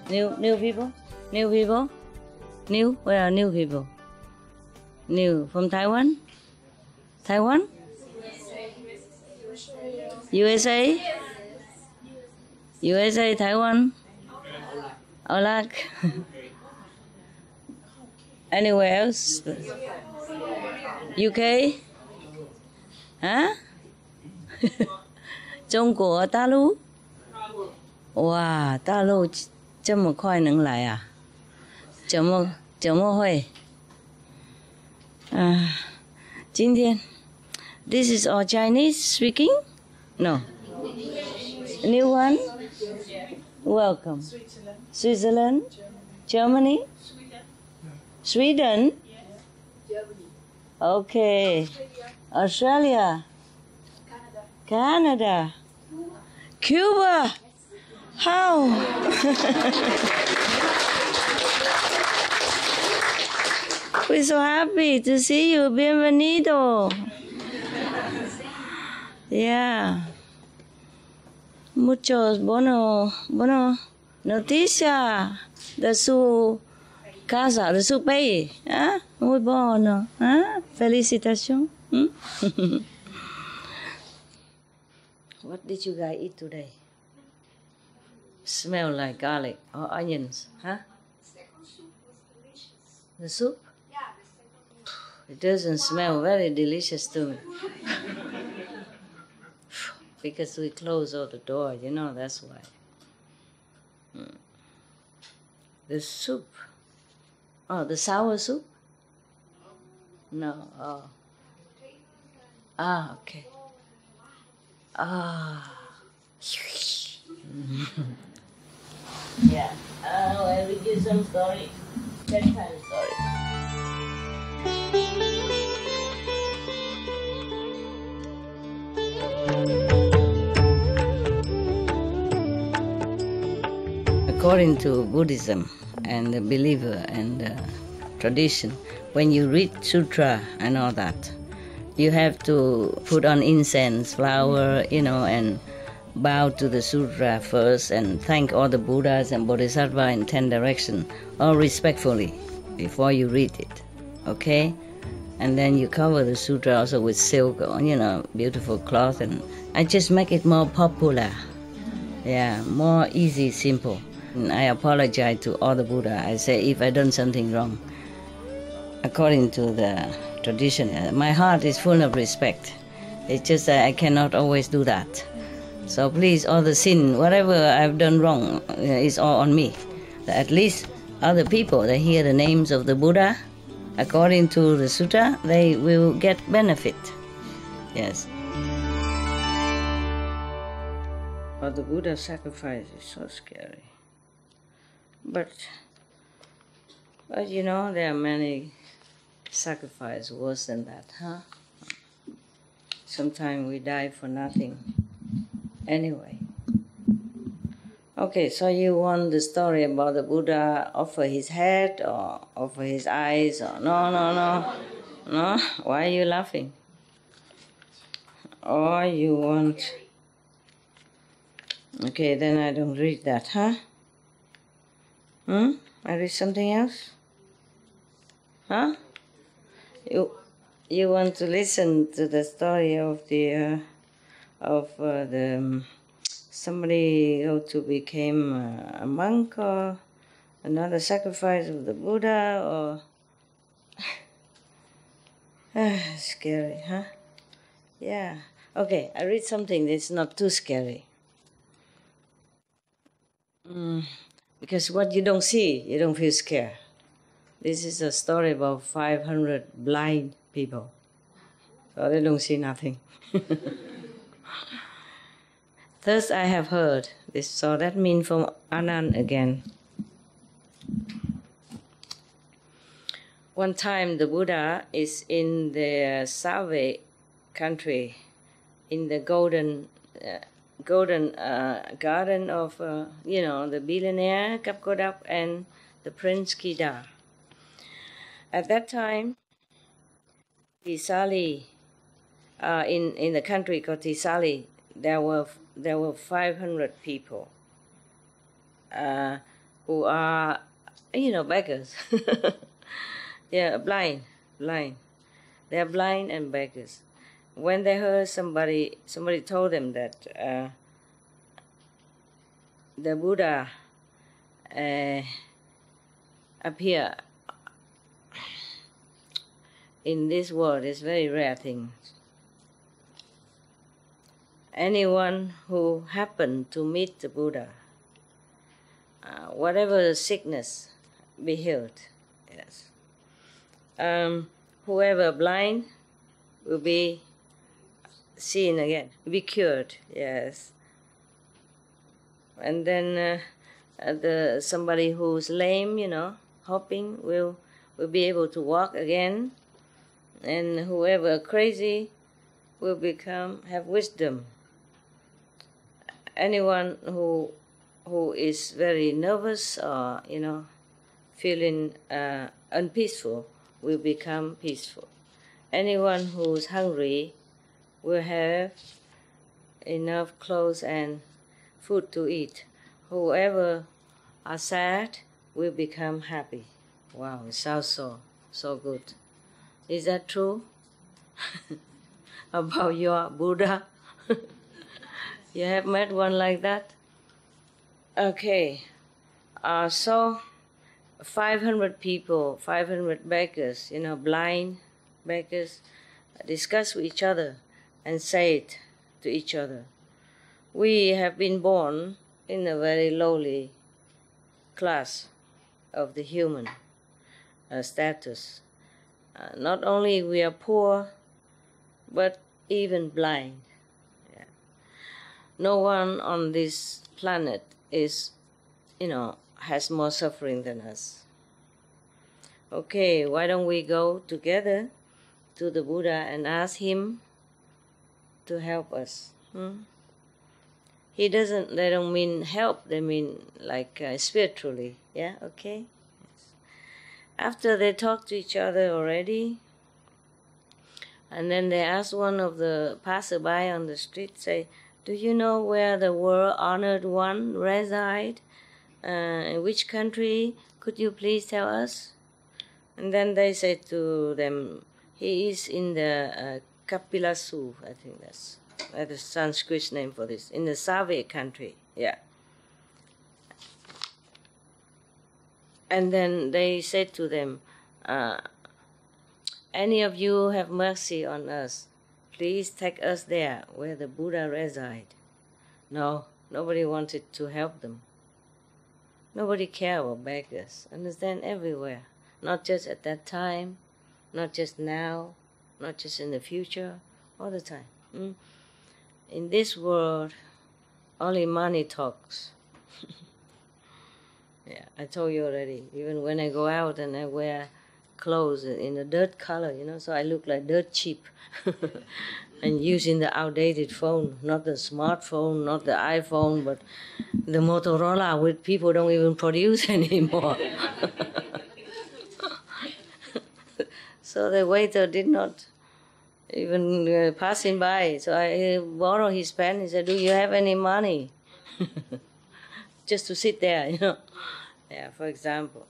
New people? New people? New? Where are new people? New from Taiwan? Taiwan? USA? USA, Taiwan? Olac? Anywhere else? UK? Hả? Trung Quốc, Đại Lục? Wow, Đại Lục 这么快能来啊？怎么会？今天 This is all Chinese speaking? No. New one? Welcome. Switzerland? Germany? Sweden? Okay. Australia? Canada? Cuba? How? We're so happy to see you. Bienvenido. Yeah. Muchos bueno noticia de su casa, de su país. ¿Eh? Muy bueno. ¿Eh? Felicitación. What did you guys eat today? Smell like garlic or onions, huh? The soup? It doesn't smell very delicious to me. Because we close all the door, you know, that's why. The soup. Oh, the sour soup? No, oh. Ah, okay. Ah. Yeah. I will give some story. That kind of story. According to Buddhism and the believer and the tradition, when you read sutra and all that, you have to put on incense, flower, and bow to the sutra first and thank all the Buddhas and Bodhisattvas in 10 directions, all respectfully, before you read it, okay? And then you cover the sutra also with silk, beautiful cloth, and I just make it more popular. Yeah, more easy, simple. And I apologize to all the Buddha. I say if I done something wrong, according to the tradition, my heart is full of respect. It's just that I cannot always do that. So please, all the sin, whatever I've done wrong, is all on me. At least other people, they hear the names of the Buddha, according to the sutta, they will get benefit. Yes. But the Buddha sacrifice is so scary. But there are many sacrifices worse than that, huh? Sometimes we die for nothing. Anyway. Okay, so you want the story about the Buddha offer his head or offer his eyes or no? No? Why are you laughing? Or you want... Okay, then I don't read that, huh? I read something else? Huh? You want to listen to the story of the somebody who to became a monk or another sacrifice of the Buddha or scary, huh? Yeah. Okay, I read something that's not too scary. Because what you don't see, you don't feel scared. This is a story about 500 blind people. So they don't see nothing. Thus I have heard this. So that means from Anand again. One time the Buddha is in the Save country, in the golden garden of, the billionaire Kapkodap and the Prince Kida. At that time, Tisali, in the country called Tisali, there were 500 people. who are, beggars. Yeah, blind. They are blind and beggars. When they heard somebody told them that the Buddha appear in this world is very rare thing. Anyone who happened to meet the Buddha, whatever sickness, be healed. Yes. Whoever blind will be seen again, will be cured. Yes. And then somebody who's lame, hopping, will be able to walk again. And whoever crazy will have wisdom. Anyone who is very nervous or feeling unpeaceful will become peaceful. Anyone who's hungry will have enough clothes and food to eat. Whoever are sad will become happy. Wow, it sounds so good. Is that true? About your Buddha? You have met one like that? Okay. So 500 people, 500 beggars, blind beggars, discuss with each other and say it to each other. We have been born in a very lowly class of the human status. Not only we are poor, but even blind. Yeah. No one on this planet is, has more suffering than us. Okay, why don't we go together to the Buddha and ask him to help us? They don't mean help, they mean like spiritually. Yeah, okay? Yes. After they talk to each other already, and then they ask one of the passerby on the street, say, do you know where the world-honored one resides? In which country? Could you please tell us? And then they say to them, he is in the Kapilasu, I think that's the Sanskrit name for this, in the Soviet country, yeah. And then they said to them, any of you have mercy on us, please take us there where the Buddha resides. No, nobody wanted to help them. Nobody cared about beggars. Understand? Everywhere. Not just at that time, not just now, not just in the future, all the time. In this world, only money talks. Yeah, I told you already. Even when I go out and I wear clothes in a dirt color, so I look like dirt cheap. And using the outdated phone, not the smartphone, not the iPhone, but the Motorola, which people don't even produce anymore. So the waiter did not even passing by. So I borrowed his pen. He said, do you have any money? Just to sit there, Yeah, for example.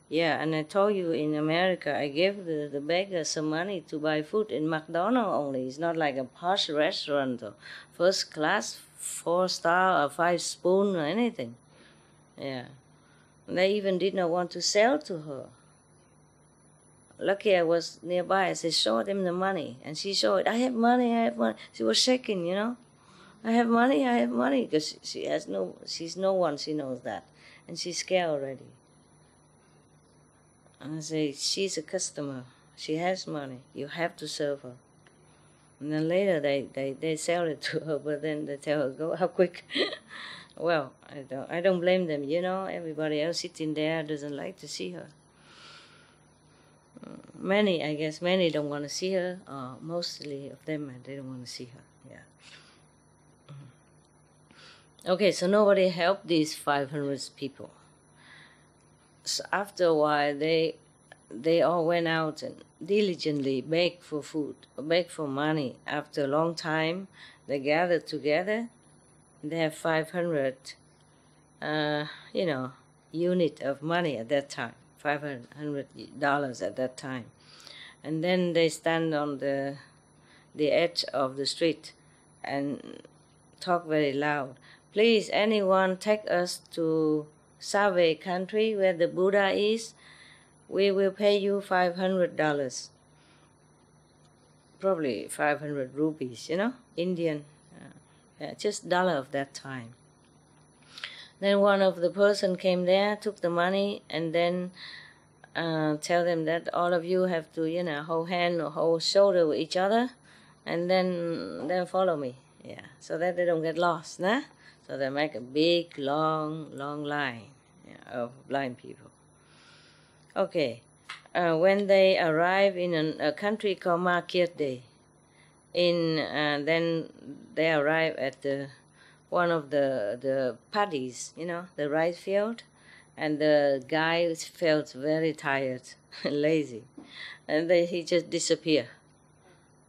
Yeah, and I told you in America, I gave the beggar some money to buy food in McDonald's only. It's not like a posh restaurant or first class, 4-star or 5-spoon or anything. Yeah. And they even did not want to sell to her. Lucky I was nearby. I said, show them the money. And she showed, I have money, I have money. She was shaking, I have money, because she's no one, she knows that. And she's scared already. And I say, she's a customer. She has money. You have to serve her. And then later they sell it to her, but then they tell her, go out quick. Well, I don't blame them, Everybody else sitting there doesn't like to see her. Many don't want to see her. Mostly of them, they don't want to see her. Yeah. Okay, so nobody helped these 500 people. So after a while, they all went out and diligently begged for food, begged for money. After a long time, they gathered together. They have 500, unit of money at that time, $500 at that time. And then they stand on the edge of the street and talk very loud. Please, anyone take us to Save country where the Buddha is. We will pay you $500. Probably 500 rupees, Indian, just dollar of that time. Then one of the person came there, took the money, and then tell them that all of you have to, hold hand or hold shoulder with each other, and then follow me, so that they don't get lost, nah? So they make a big, long line of blind people. Okay, when they arrive in a country called Market Day, then they arrive at one of the paddies, the rice field, and the guy felt very tired, lazy, and he just disappeared.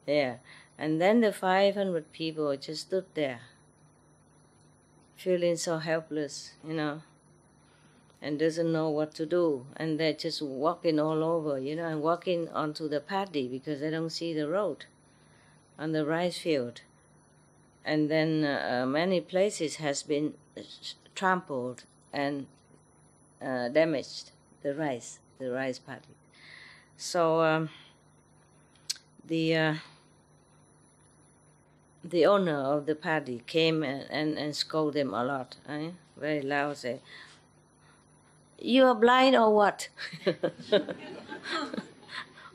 Yeah, and then the 500 people just stood there, feeling so helpless, and doesn't know what to do, and they're just walking all over, and walking onto the paddy because they don't see the road on the rice field. And then many places has been trampled and damaged, the rice paddy. So the owner of the paddy came and scolded them a lot, very loud, say, "You are blind or what?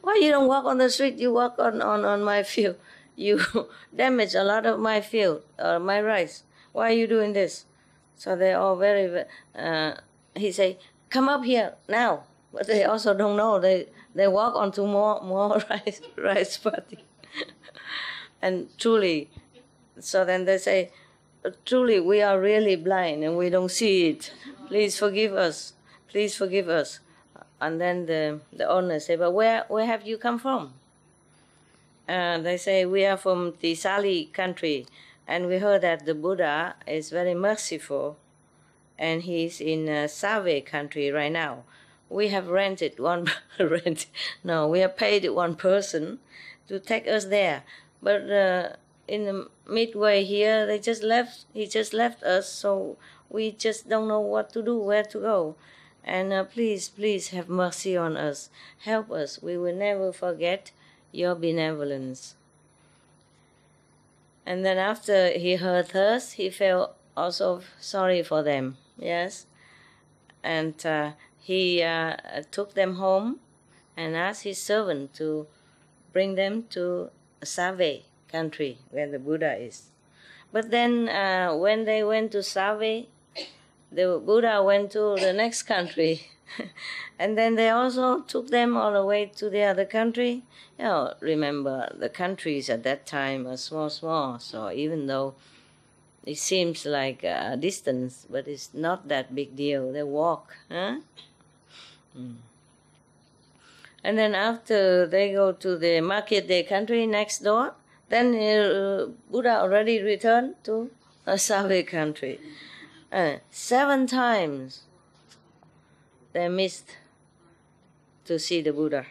Why you don't walk on the street? You walk on my field. You damage a lot of my field, my rice. Why are you doing this?" So they all he say, "Come up here now." But they also don't know. They walk onto more rice paddy. And truly, so then they say, "Truly, we are really blind and we don't see it. Please forgive us. Please forgive us." And then the owner say, "But where have you come from?" They say, "We are from Tisali country, and we heard that the Buddha is very merciful, and he's in Save country right now. We have rented we have paid one person to take us there, but in the midway here, he just left us, so we just don't know what to do, where to go. And please have mercy on us. Help us. We will never forget your benevolence." And then after he heard us, he felt also sorry for them, yes. And he took them home and asked his servant to bring them to Save country where the Buddha is. But then when they went to Save, the Buddha went to the next country. And then they also took them all the way to the other country. Remember, the countries at that time are small, so even though it seems like a distance, but it's not that big deal. They walk. Huh? And then after they go to the Market Day country next door, then Buddha already returned to a Save country. 7 times they missed to see the Buddha.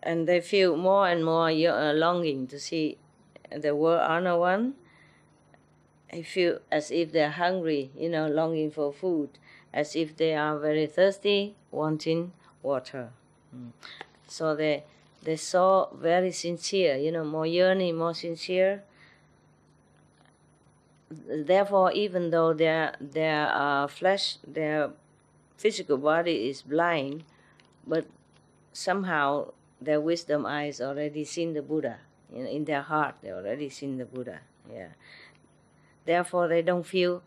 And they feel more and more longing to see the world honor one. They feel as if they're hungry, longing for food, as if they are very thirsty, wanting water. So they saw very sincere, more yearning, more sincere. Therefore, even though their flesh, their physical body is blind, but somehow their wisdom eyes already seen the Buddha. In their heart, they already seen the Buddha. Yeah. Therefore, they don't feel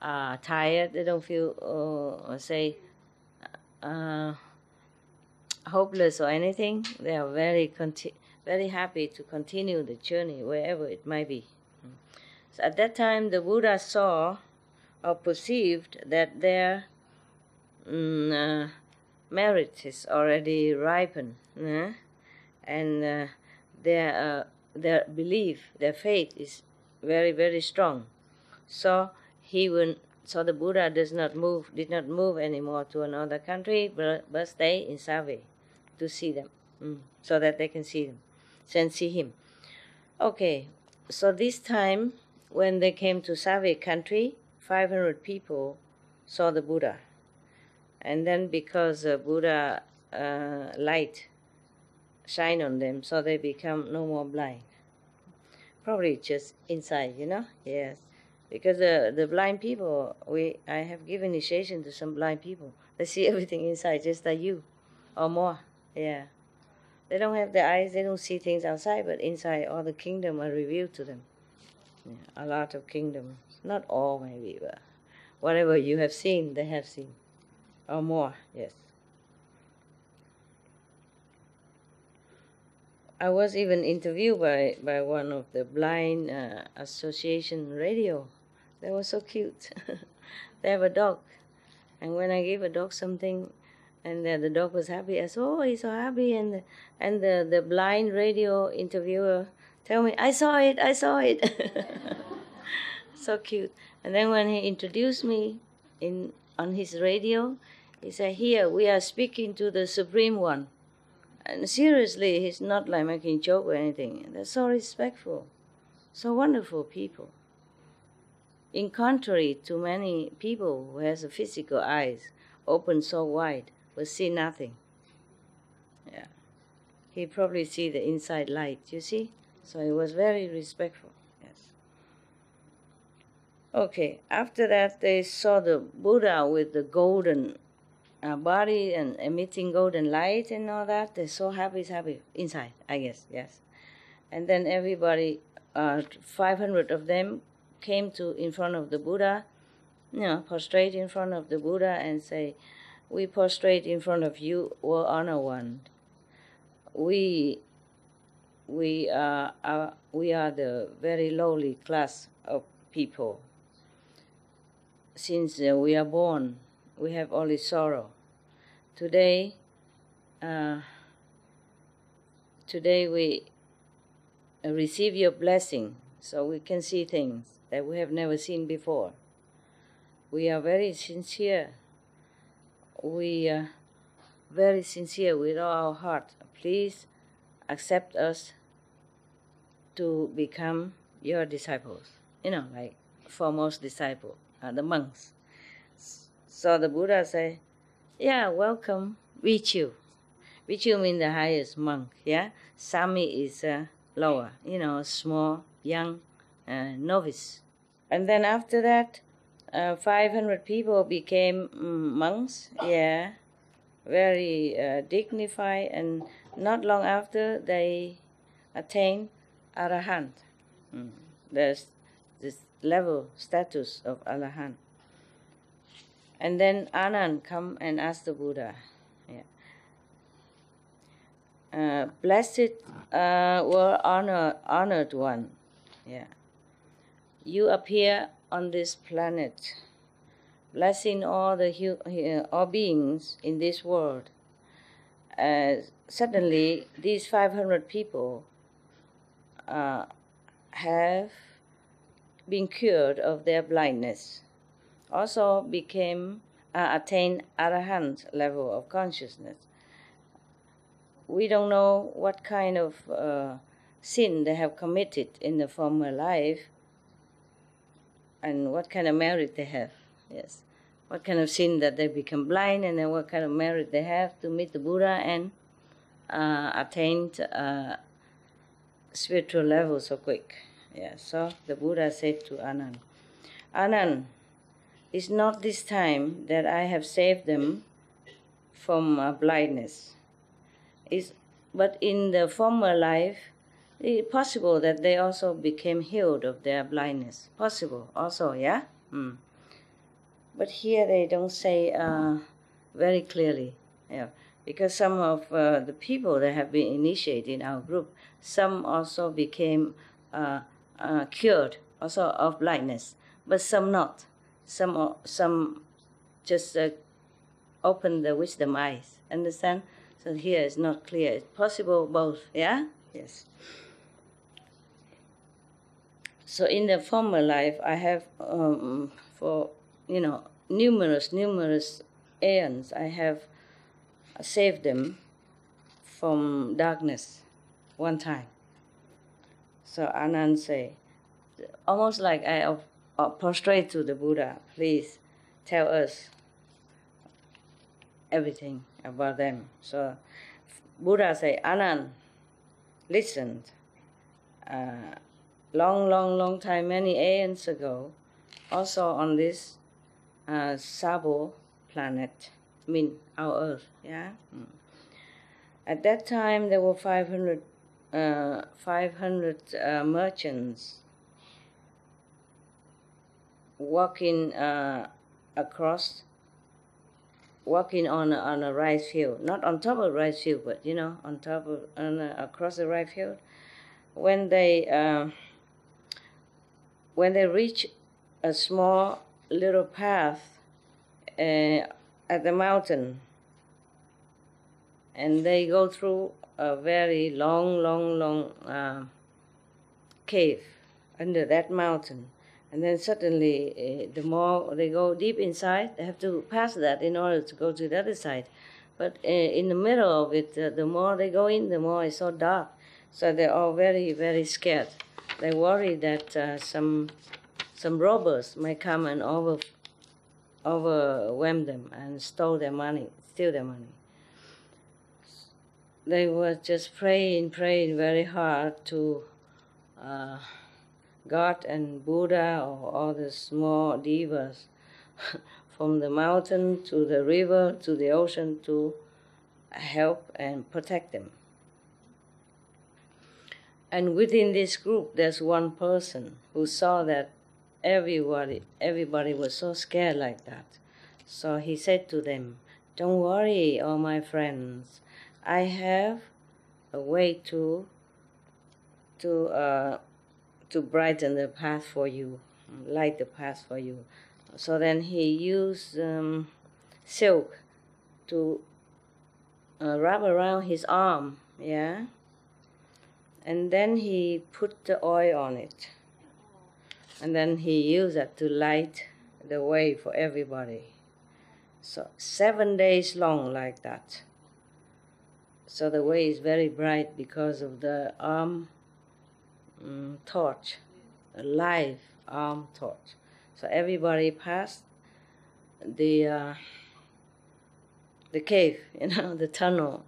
tired. They don't feel, hopeless or anything. They are very happy to continue the journey wherever it might be. So at that time, the Buddha saw or perceived that their merit is already ripened, and their belief, their faith is very, very strong. So he will So the Buddha did not move anymore to another country, but stay in Save to see them, so that they can see him. Okay, so this time when they came to Save country, 500 people saw the Buddha. And then because Buddha light shine on them, so they become no more blind. Probably just inside, Yes. Because the blind people, I have given initiation to some blind people. They see everything inside, just like you, or more. Yeah. They don't have the eyes, they don't see things outside, but inside all the kingdom are revealed to them. Yeah, a lot of kingdoms. Not all, maybe, but whatever you have seen, they have seen. Or more, yes. I was even interviewed by one of the blind association radio. They were so cute. They have a dog. And when I gave a dog something, and the dog was happy, I said, oh, he's so happy. And the blind radio interviewer tell me, I saw it. So cute. And then when he introduced me on his radio, he said, here, we are speaking to the Supreme One. And seriously, he's not like making joke or anything. They're so respectful, so wonderful people. In contrary to many people who has a physical eyes open so wide, but see nothing. Yeah, he probably see the inside light. You see, so he was very respectful. Yes. Okay. After that, they saw the Buddha with the golden body and emitting golden light and all that. They're so happy inside, I guess, yes. And then everybody, 500 of them came in front of the Buddha, prostrate in front of the Buddha and say, we prostrate in front of you, O Honor One. We are the very lowly class of people. Since we are born, we have only sorrow. Today we receive your blessing, so we can see things that we have never seen before. We are very sincere. We are very sincere with all our heart. Please accept us to become your disciples. Like foremost disciple, the monks. So the Buddha say, yeah, welcome, Vichu. Vichu means the highest monk, yeah? Sami is lower, small, young, novice. And then after that, 500 people became monks, yeah, very dignified, and not long after they attained Arahant. There's this level, status of Arahant. And then Anand come and ask the Buddha, blessed honored one, you appear on this planet, blessing all all beings in this world. Suddenly, these 500 people have been cured of their blindness. Also attained Arahant level of consciousness. We don't know what kind of sin they have committed in the former life and what kind of merit they have. Yes, what kind of sin that they become blind, and then what kind of merit they have to meet the Buddha and attain spiritual level so quick. So the Buddha said to Anand, Anand, it's not this time that I have saved them from blindness. But in the former life, it's possible that they also became healed of their blindness. Possible also, yeah? But here they don't say very clearly, because some of the people that have been initiated in our group, some also became cured also of blindness, but some not. Some just open the wisdom eyes. Understand? So here it's not clear. It's possible both. Yeah? Yes. So in the former life, I have for numerous aeons, I have saved them from darkness one time. So Anand say, almost like I prostrate to the Buddha, please tell us everything about them. So Buddha say, Anand, listen, long time, many aeons ago, also on this Sabo planet, our Earth, yeah. At that time, there were 500 merchants walking on a rice field, not on top of a rice field, but across the rice field. When they reach a small little path at the mountain, and they go through a very long cave under that mountain. And then suddenly, the more they go deep inside, they have to pass that in order to go to the other side. But in the middle of it, the more they go in, the more it's so dark. So they're all very, very scared. They worry that some robbers might come and overwhelm them and steal their money. They were just praying very hard to God and Buddha or all the small devas from the mountain to the river to the ocean to help and protect them. And within this group, there's one person who saw that everybody was so scared like that. So he said to them, don't worry, all my friends. I have a way to brighten the path for you, light the path for you. So then he used silk to wrap around his arm, yeah? And then he put the oil on it. And then he used that to light the way for everybody. So 7 days long like that. So the way is very bright because of the arm torch, a live arm torch. So everybody passed the cave, the tunnel,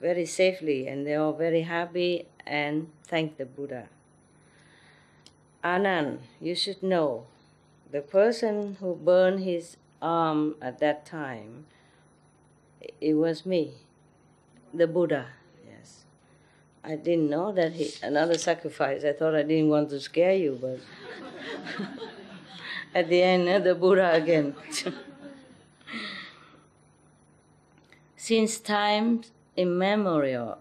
very safely, and they're all very happy and thank the Buddha. Anand, you should know, the person who burned his arm at that time, it was me, the Buddha. Yes, I didn't know that another sacrifice. I thought I didn't want to scare you, but at the end, the Buddha again. Since time immemorial,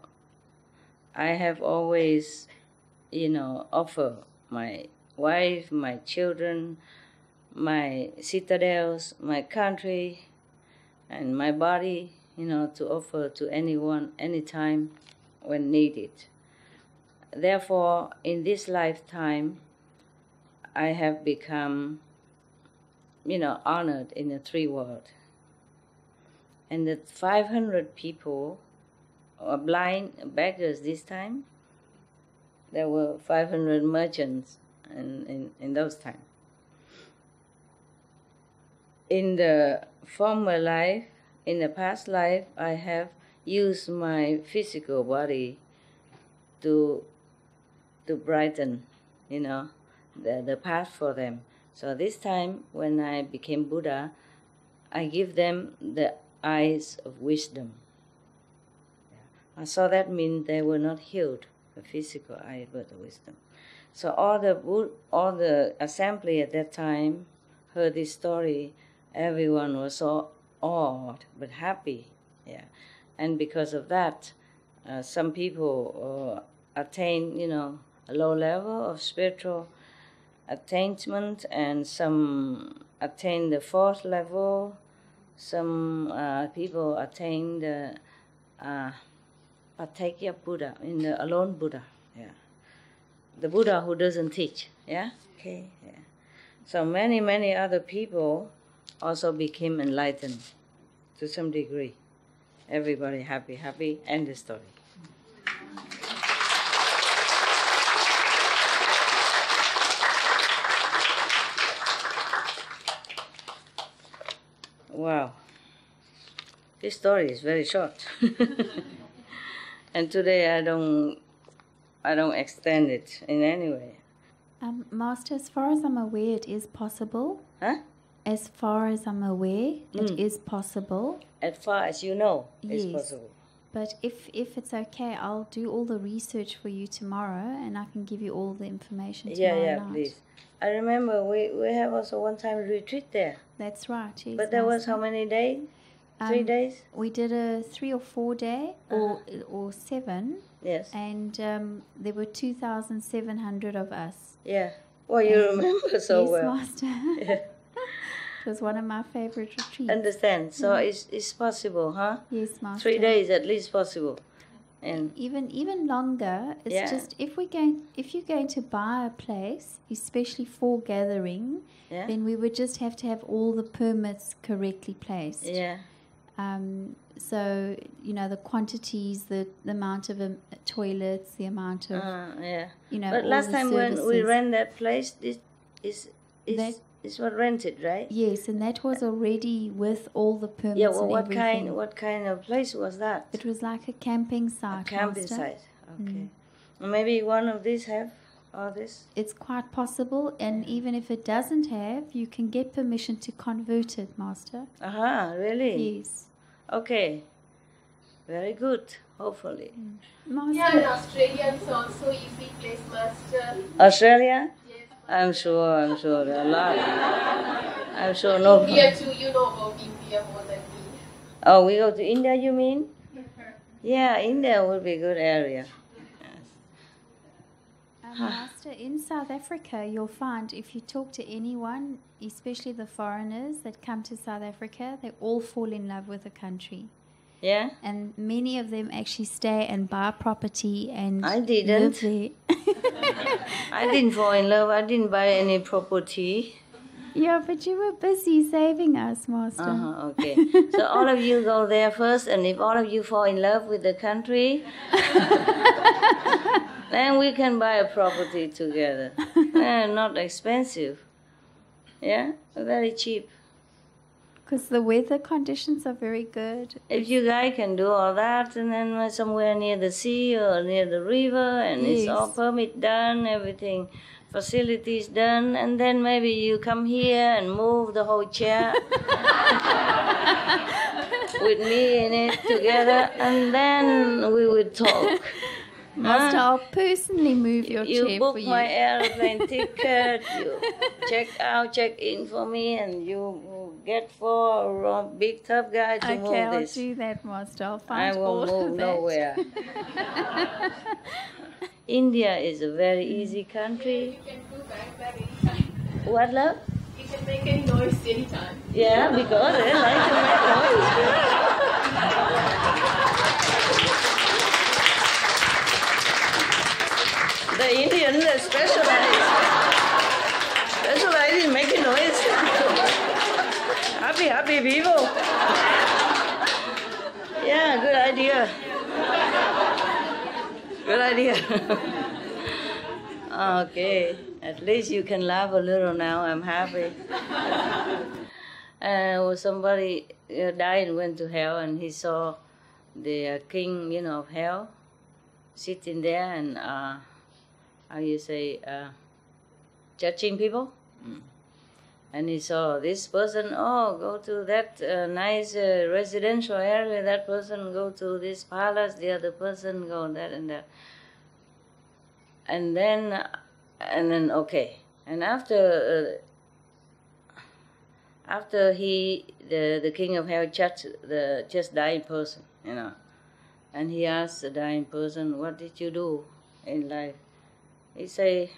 I have always, offered my wife, my children, my citadels, my country, and my body, to offer to anyone, anytime, when needed. Therefore, in this lifetime, I have become, honored in the three worlds. And the 500 people are blind beggars this time. There were 500 merchants in those times. In the former life, in the past life, I have used my physical body to brighten, the path for them. So this time, when I became Buddha, I give them the eyes of wisdom. So that means they were not healed, the physical eye, but the wisdom. So all the assembly at that time heard this story. Everyone was so awed but happy, yeah. And because of that, some people attain, a low level of spiritual attainment, and some attain the fourth level. Some people attain the Patekya Buddha, in the alone Buddha, yeah. The Buddha who doesn't teach, yeah? Okay, yeah. So many, many other people also became enlightened to some degree. Everybody happy, end the story. Wow. This story is very short. And today I don't extend it in any way. Master, as far as I'm aware, it is possible. Huh? As far as I'm aware, it is possible. As far as you know, Yes. it's possible. But if it's okay, I'll do all the research for you tomorrow, and I can give you all the information tomorrow night. Please. I remember we have also one time retreat there. That's right, yes. But that was how many days? 3 days? We did a 3 or 4 day, or 7. Yes. And there were 2,700 of us. Yeah. Well, you remember so yes, well. Master. Yeah. It was one of my favorite retreats. Understand. So it's possible, huh? Yes, Master. 3 days at least possible. And even longer. It's just if you're going to buy a place, especially for gathering, then we would just have to have all the permits correctly placed. Yeah. So the quantities, the amount of toilets, the amount of But last time when we rent that place, this is what rented, right? Yes, and that was already with all the permits. Yeah. Well, and everything. what kind of place was that? It was like a camping site. A camping Master. site. Okay. Maybe one of these have all this. It's quite possible, and even if it doesn't have, you can get permission to convert it, Master. Really? Yes. Okay. Very good. Hopefully. Master. Yeah, in Australia it's also easy place, Master. Australia? Yes. I'm sure there are a lot. I'm sure no. India too, you know about India more than me. Oh, we go to India, you mean? Yeah, India would be a good area. Master, in South Africa, you'll find if you talk to anyone, especially the foreigners that come to South Africa, they all fall in love with the country. Yeah? And many of them actually stay and buy property and I didn't. live there. I didn't fall in love. I didn't buy any property. Yeah, but you were busy saving us, Master. Okay. So all of you go there first, and if all of you fall in love with the country, then we can buy a property together. Not expensive. Yeah? Very cheap. Because the weather conditions are very good. If you guys can do all that, and then somewhere near the sea or near the river, and it's all permit done, everything, facilities done, and then maybe you come here and move the whole chair with me in it together, and then we would talk. Master, I'll personally move your chair You book for you. my airplane ticket, you check in for me, and you get for a big tough guy to move Okay, this. I'll do that, Master. I'll I find all won't of move that. nowhere. India is a very easy country. You can do that anytime. What, love? You can make any noise anytime. Yeah, because they like to make noise. The Indians specialize in making noise. Happy people. Yeah, good idea. Good idea. Okay, at least you can laugh a little now. I'm happy. Somebody died and went to hell, and he saw the king, of hell, sitting there and judging people. And he saw this person, go to that nice residential area, that person go to this palace, the other person go that and that. And then okay. And after the king of hell judged the just dying person, and he asked the dying person, what did you do in life? He say,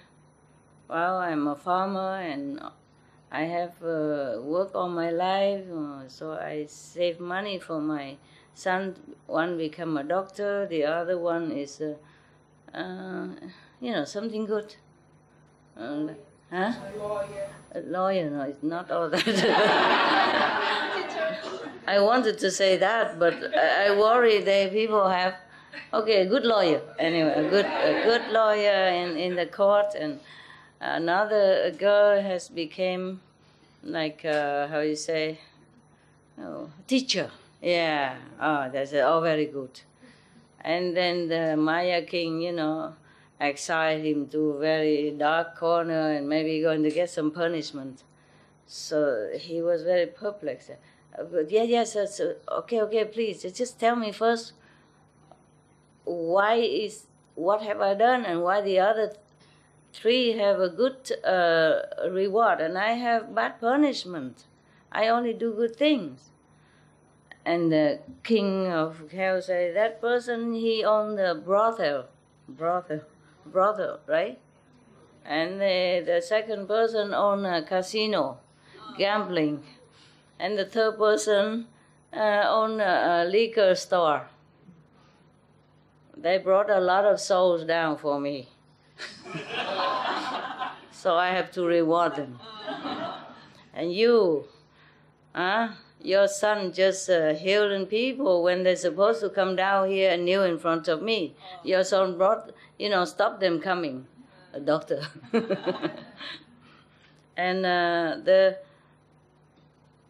well, I'm a farmer and I have worked all my life, so I save money for my son. One become a doctor, the other one is, something good. Huh? A lawyer, no, it's not all that. I wanted to say that, but I worry that people have, okay, a good lawyer, anyway, a good lawyer in the court, and another girl has become like, how you say, teacher. Yeah, that's all very good. And then the Maya king, exiled him to a very dark corner and maybe going to get some punishment. So he was very perplexed. But yes, okay, please, just tell me first, what have I done and why the other three have a good reward and I have bad punishment. I only do good things. And the king of hell said, that person, he owned a brothel, right? And the second person owned a casino, gambling. And the third person owned a liquor store. They brought a lot of souls down for me. So I have to reward them. And you, your son just healing people when they're supposed to come down here and kneel in front of me. Your son brought, stopped them coming, a doctor. And the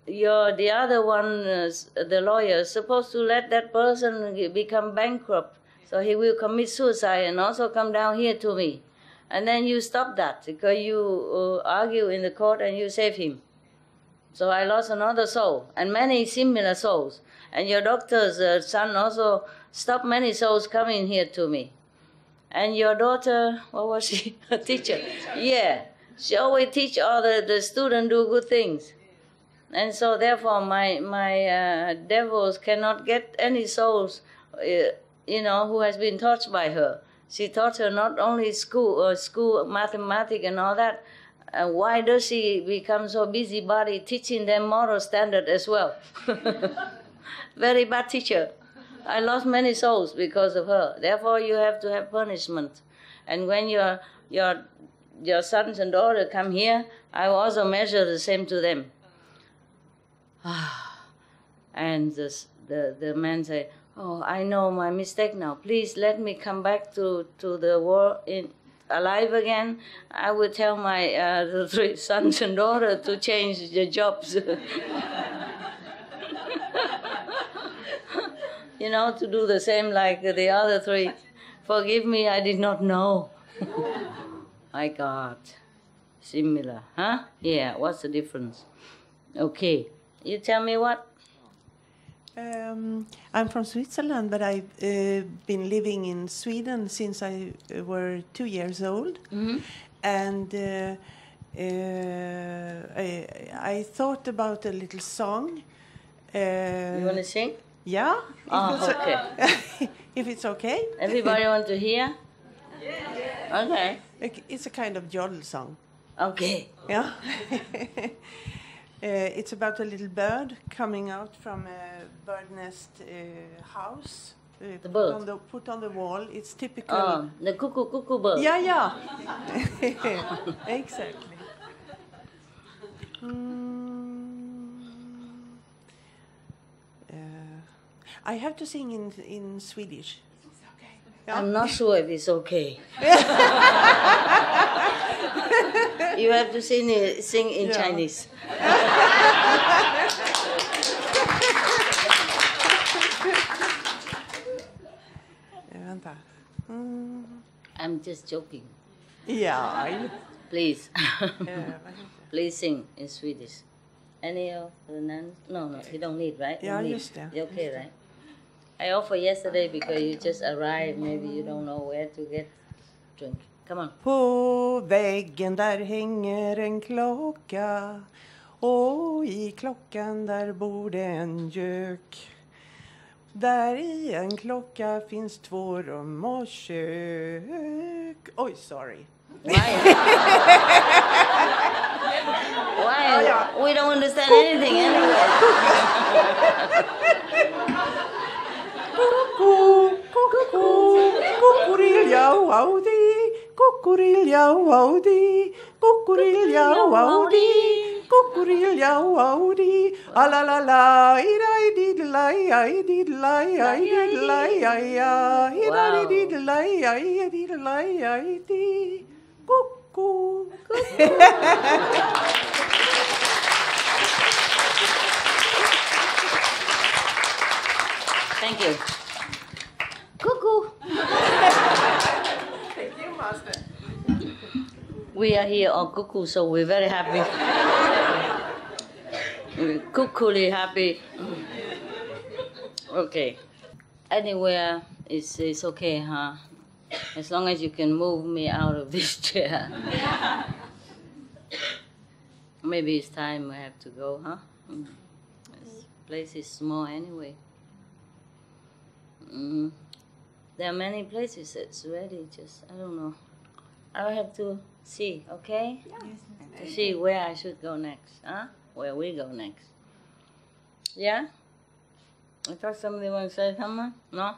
other one, the lawyer, is supposed to let that person become bankrupt. So he will commit suicide and also come down here to me. And then you stop that because you argue in the court and you save him. So I lost another soul and many similar souls. And your doctor's son also stopped many souls coming here to me. And your daughter, what was she? A teacher. Yeah, she always teach all the students do good things. And so therefore my devils cannot get any souls, who has been touched by her. She taught her not only school mathematics and all that. Why does she become so busybody teaching them moral standard as well? Very bad teacher. I lost many souls because of her. Therefore, you have to have punishment. And when your sons and daughters come here, I will also measure the same to them. And the man say, oh, I know my mistake now. Please let me come back to the world alive again. I will tell my the three sons and daughters to change their jobs. To do the same like the other three. Forgive me, I did not know. My God. Similar, huh? Yeah, what's the difference? Okay, you tell me what? I'm from Switzerland, but I've been living in Sweden since I were 2 years old. Mm-hmm. And I thought about a little song. You want to sing? Yeah. Okay. If it's okay. Everybody want to hear? Yeah. Okay. It's a kind of jodel song. Okay. Yeah. It's about a little bird coming out from a bird nest house. The bird? Put on the wall. It's typical. Oh, the cuckoo bird. Yeah. Exactly. I have to sing in Swedish. Okay. Yeah? I'm not sure if it's okay. You have to sing in Chinese. I'm just joking. Yeah. Please. Please sing in Swedish. Any of the nuns? No, you don't need, right? Yeah, just that. You're okay, right? I offered yesterday because you just arrived. Maybe you don't know where to get drink. Come on. På väggen där hänger en klocka, och i klockan där bor det en gök. Där i en klocka finns 2 rum och kök. Oj, sorry. Why? We don't understand anything anyway. Kukurilja-waudi, kukurilja-waudi, kukurilja-waudi, alalala, idai-did-lai-ai-did-lai-ai-did-lai-ai-ai, idai-did-lai-ai-did-lai-ai-di, kuku. Thank you. Cuckoo. Thank you, Master. We are here on cuckoo, so we're very happy. We're cuckooly happy. Okay. Anywhere is okay, huh? As long as you can move me out of this chair. Maybe it's time I have to go, huh? This place is small anyway. There are many places that's ready, just, I don't know. I'll have to see, okay? Yes. To see where I should go next, huh? Where we go next. Yeah? I thought somebody want to say something? No?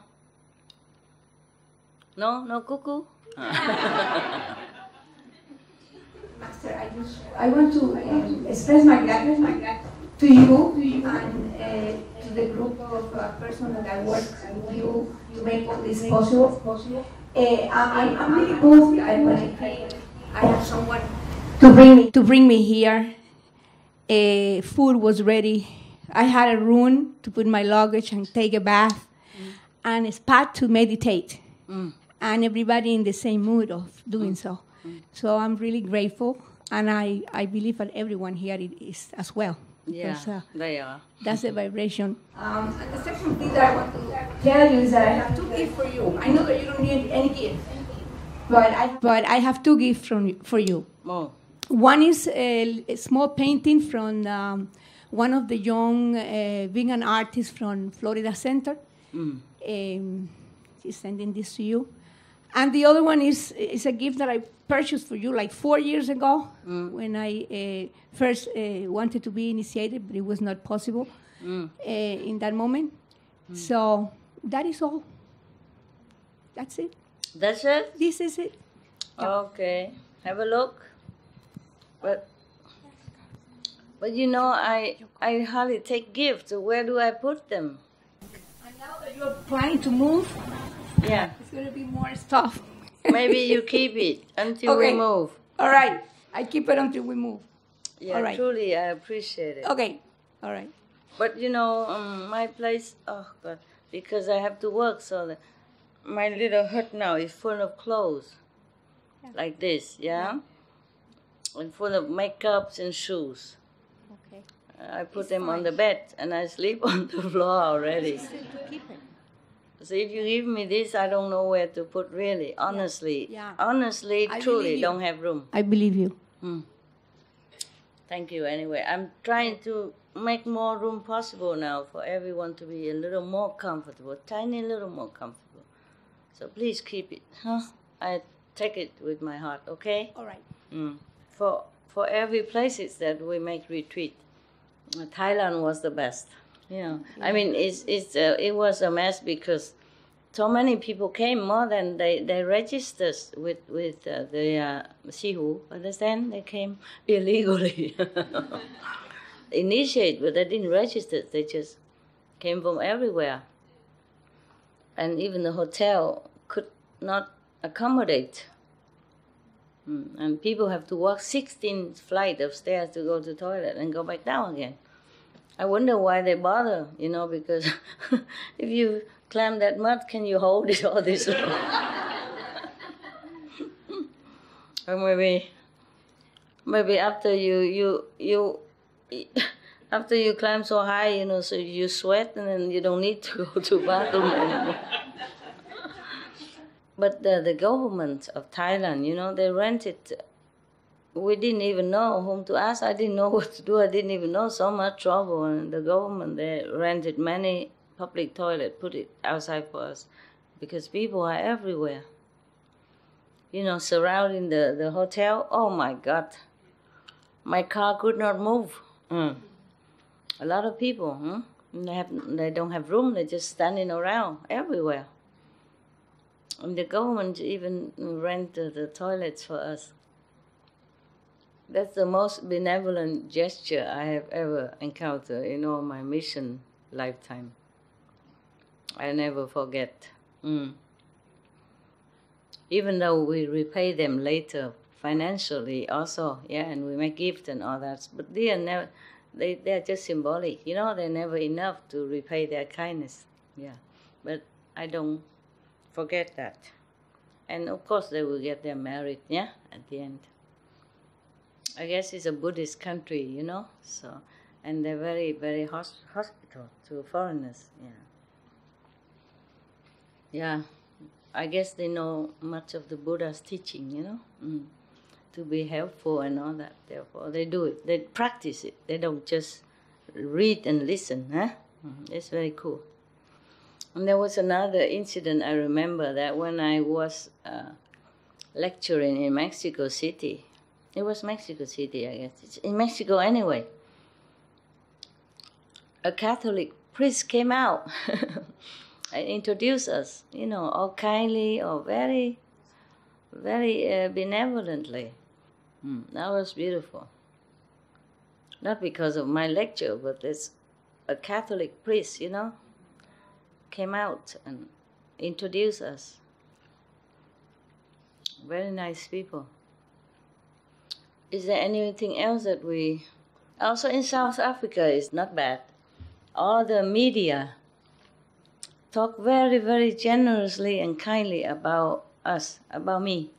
No? No cuckoo? Master, I want to express my gratitude to you and to the group of persons that I work with you to make all this possible. I'm really moved when I have someone to bring me here. Food was ready. I had a room to put my luggage and take a bath, and a spot to meditate, and everybody in the same mood of doing so. So I'm really grateful, and I believe that everyone here is as well. Yeah, Because, they are. that's the vibration. And the second thing that I want to tell you is that I have two gifts for you. I know that you don't need any gift, but I have two gifts for you. Oh. One is a small painting from one of the young vegan artists from Florida Center. She's sending this to you. And the other one is a gift that I purchased for you like 4 years ago when I first wanted to be initiated, but it was not possible in that moment. So that is all. That's it. That's it? This is it. Okay. Have a look. But you know, I hardly take gifts. So where do I put them? And now that you're planning to move, Yeah. it's going to be more stuff. Maybe you keep it until we Okay. move. All right. I keep it until we move. Yeah, All right. truly, I appreciate it. Okay. All right. But you know, my place, oh God, because I have to work, so my little hut now is full of clothes, like this, yeah? And full of makeups and shoes. Okay. I put them on the bed and I sleep on the floor already. Keep it. So if you give me this, I don't know where to put really, honestly. Yeah. Honestly, I truly, believe you. don't have room. I believe you. Thank you anyway. I'm trying to make more room possible now for everyone to be a little more comfortable, tiny little more comfortable. So please keep it, huh? I take it with my heart, okay? All right. For every places that we make retreat, Thailand was the best. You know, I mean, it was a mess because so many people came, more than they registered with the Sihu. Understand? They came illegally, initiate, but they didn't register. They just came from everywhere, and even the hotel could not accommodate. And people have to walk 16 flights of stairs to go to the toilet and go back down again. I wonder why they bother, you know, because if you climb that much, can you hold it all this long? Or maybe after you after you climb so high, you know, so you sweat and then you don't need to go to bathroom anymore. But the government of Thailand, you know, they rented. We didn't even know whom to ask. I didn't know what to do. I didn't even know, so much trouble. And the government, they rented many public toilets, put it outside for us, because people are everywhere. You know, surrounding the hotel. Oh my God, my car could not move. A lot of people. They don't have room. They're just standing around everywhere. And the government even rented the toilets for us. That's the most benevolent gesture I have ever encountered in all my mission lifetime. I never forget. Even though we repay them later financially also, and we make gifts and all that, but they are never, they're just symbolic, they're never enough to repay their kindness, but I don't forget that. And of course they will get their merit, at the end. I guess it's a Buddhist country, so, and they're very, very hospitable to foreigners, I guess they know much of the Buddha's teaching, to be helpful and all that. Therefore, they do it. They practice it. They don't just read and listen. It's very cool. And there was another incident I remember, that when I was lecturing in Mexico City. It was Mexico City, I guess. It's in Mexico anyway. A Catholic priest came out and introduced us, all kindly or very, very benevolently. That was beautiful. Not because of my lecture, but there's a Catholic priest, came out and introduced us. Very nice people. Is there anything else that we... Also in South Africa, it's not bad. All the media talk very, very generously and kindly about us, about me.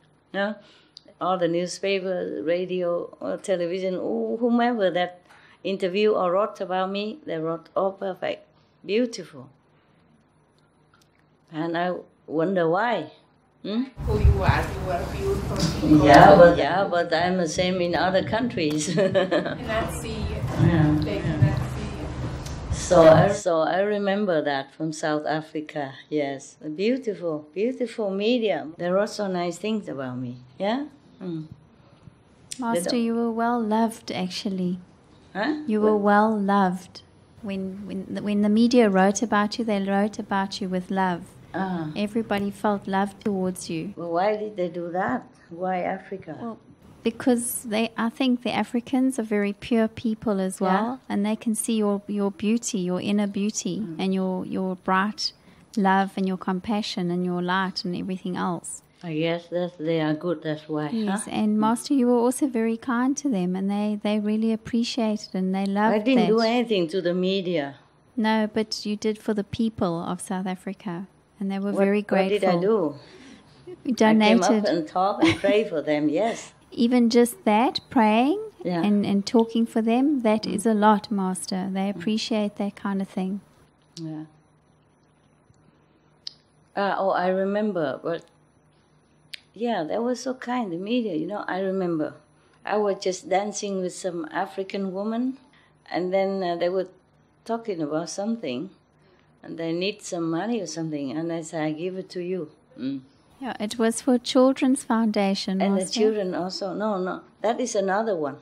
All the newspapers, radio, or television, whomever that interview or wrote about me, they wrote all perfect, beautiful. And I wonder why. Who you are beautiful. But I'm the same in other countries. Cannot see it. They cannot see it. So I remember that from South Africa. Yes, a beautiful, beautiful media. They wrote so nice things about me. Master, you were well loved, actually. You were well loved. When the media wrote about you, they wrote about you with love. Everybody felt love towards you. Well, why did they do that? Why Africa? Well, because I think the Africans are very pure people as well, and they can see your beauty, your inner beauty, and your bright love and your compassion and your light and everything else. I guess they are good, that's why. Yes, and Master, you were also very kind to them, and they really appreciated and they loved that. I didn't do anything to the media. No, but you did for the people of South Africa. And they were very grateful. What did I do? You donated. I came up and talked and prayed for them, yes. Even just that, praying and talking for them, that is a lot, Master. They appreciate that kind of thing. Yeah. I remember, but they were so kind, the media, I remember. I was just dancing with some African woman, and then they were talking about something. And they need some money or something, and I said, I give it to you. Yeah, it was for Children's Foundation. And Master. The children also, no, that is another one.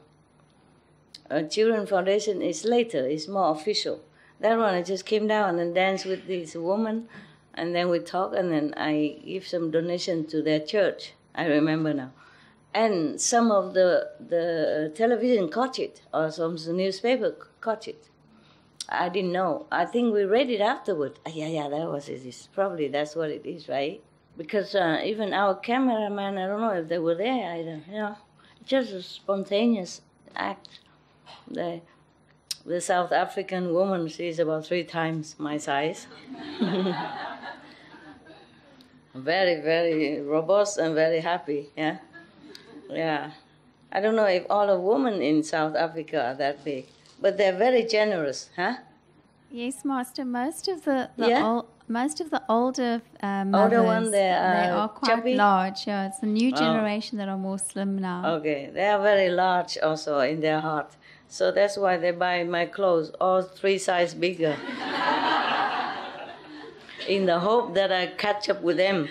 Children's Foundation is later, it's more official. That one, I just came down and danced with this woman, and then we talked, and then I give some donation to their church. I remember now. And some of the television caught it, or some newspaper caught it. I didn't know. I think we read it afterward. That was it. Probably that's what it is, right? Because even our cameraman, I don't know if they were there either. Just a spontaneous act. The South African woman, she's about 3 times my size. Very, very robust and very happy. Yeah. I don't know if all the women in South Africa are that big. But they're very generous, Yes, Master. Most of the older mothers, older ones, they are quite chubby? Large. Yeah, it's the new generation that are more slim now. Okay, they are very large also in their heart. So that's why they buy my clothes all 3 sizes bigger. In the hope that I catch up with them.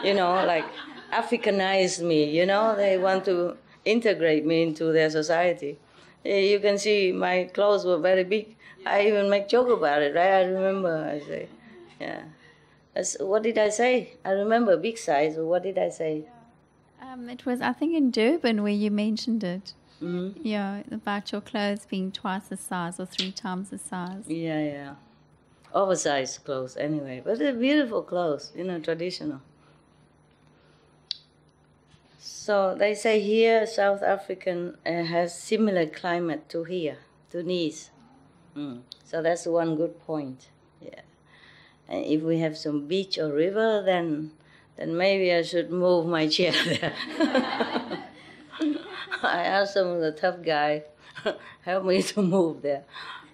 Like Africanize me, they want to integrate me into their society. You can see my clothes were very big. I even make joke about it, right? I remember, I say, What did I say? I remember big size. What did I say? It was, I think, in Durban where you mentioned it. Mm-hmm. Yeah, about your clothes being twice the size or 3 times the size. Yeah. Oversized clothes anyway. But they're beautiful clothes, traditional. So they say here South African has similar climate to here, to Nice. So that's one good point. Yeah. And if we have some beach or river, then maybe I should move my chair there. I asked some of the tough guy, help me to move there.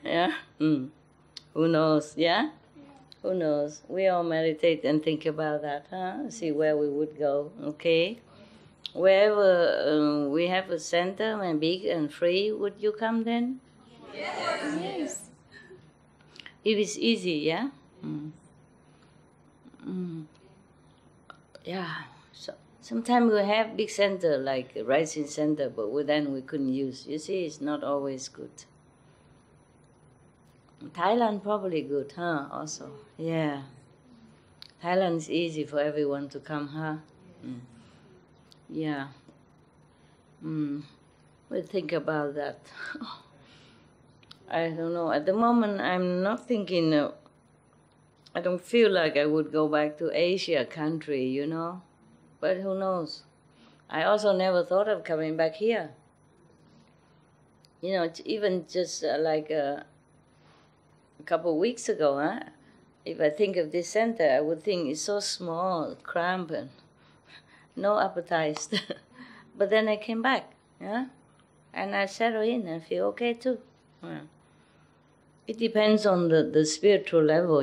Yeah. Who knows? Yeah. Who knows? We all meditate and think about that, huh? See where we would go. Okay. Wherever we have a center and big and free, would you come then? Yes. If it's easy, yeah? Yeah. So sometimes we have big center like Rising Center, but then we couldn't use. You see, it's not always good. Thailand probably good, huh? Also, yeah. Thailand is easy for everyone to come, huh? Yeah. We'll think about that. I don't know. At the moment, I'm not thinking. I don't feel like I would go back to Asia country, But who knows? I also never thought of coming back here. Even just like a couple of weeks ago, huh? If I think of this center, I would think it's so small, cramped, and no appetite. But then I came back, yeah? And I settled in and feel okay too. Yeah. It depends on the spiritual level,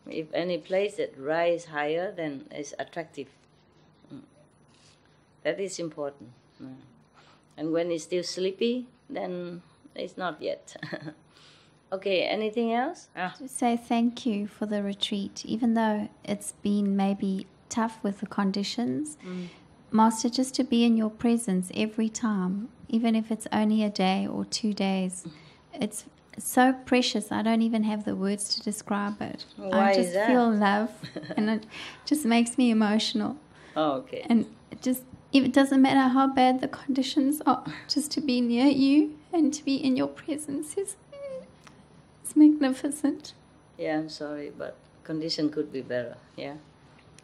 If any place that rise higher, then it's attractive. That is important. And when it's still sleepy, then it's not yet. Okay, anything else? To say thank you for the retreat, even though it's been maybe tough with the conditions. Master, just to be in your presence every time, even if it's only a day or 2 days, it's so precious. I don't even have the words to describe it. Why I just is that? feel love, and it just makes me emotional. Oh, okay. And it doesn't matter how bad the conditions are, just to be near you and to be in your presence is magnificent. Yeah, I'm sorry, but condition could be better. Yeah.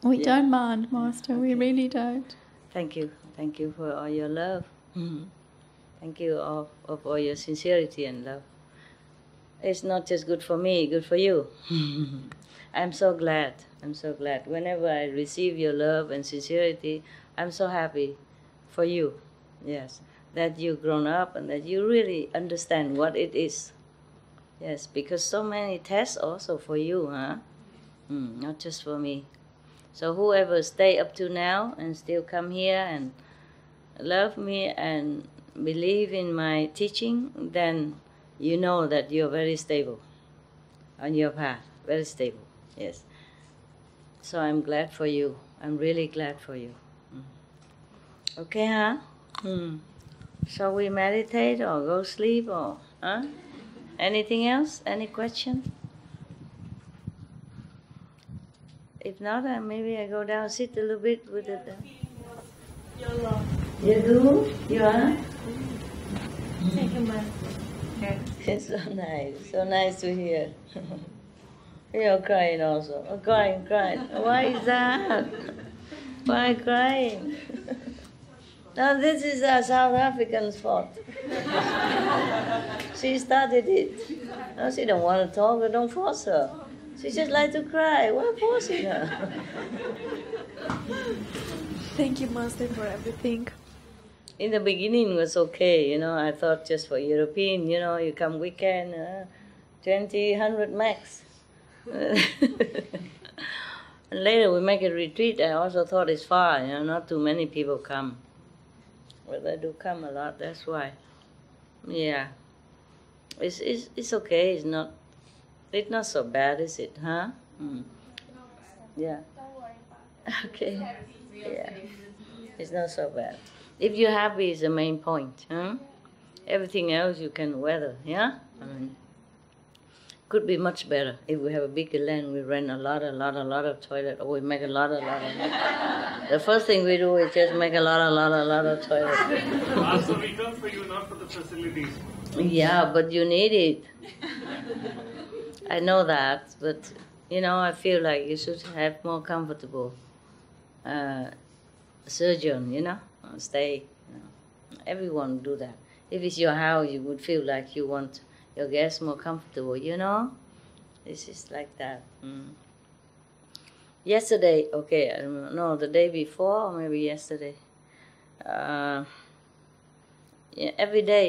We don't mind, Master. Okay. We really don't. Thank you. Thank you for all your love. Thank you of all your sincerity and love. It's not just good for me, good for you. I'm so glad. I'm so glad. Whenever I receive your love and sincerity, I'm so happy for you. Yes, that you've grown up and that you really understand what it is. Yes, because so many tests also for you, huh? Not just for me. So whoever stay up to now and still come here and love me and believe in my teaching, then you know that you're very stable on your path, very stable, yes. So I'm glad for you. I'm really glad for you. Okay, huh? Shall we meditate or go sleep or, huh? Anything else? Any question? If not, maybe I go down, sit a little bit with it. Your love. You do? You are? Thank you, Master. It's so nice to hear. You're crying also. Oh, crying. Why is that? Why crying? No, this is a South African's fault. She started it. No, she don't want to talk, but don't force her. She just like to cry. Why forcing her? Thank you, Master, for everything. In the beginning it was okay, I thought just for European, you come weekend, 20, 100 max. And later we make a retreat. I also thought it's far, not too many people come. Well, they do come a lot, that's why. Yeah. It's okay, it's not so bad, is it, huh? Yeah. Don't worry about it. Okay. Yeah. It's not so bad. If you're happy is the main point, huh? Everything else you can weather, yeah? Could be much better. If we have a bigger land, we rent a lot of toilet, or we make a lot of. The first thing we do is just make a lot of toilet. Also, we come for you, not for the facilities. Yeah, but you need it. I know that, but I feel like you should have more comfortable surgeon. Stay. Everyone do that. If it's your house, you would feel like you want your guests more comfortable. This is like that. Yesterday, the day before, or maybe yesterday.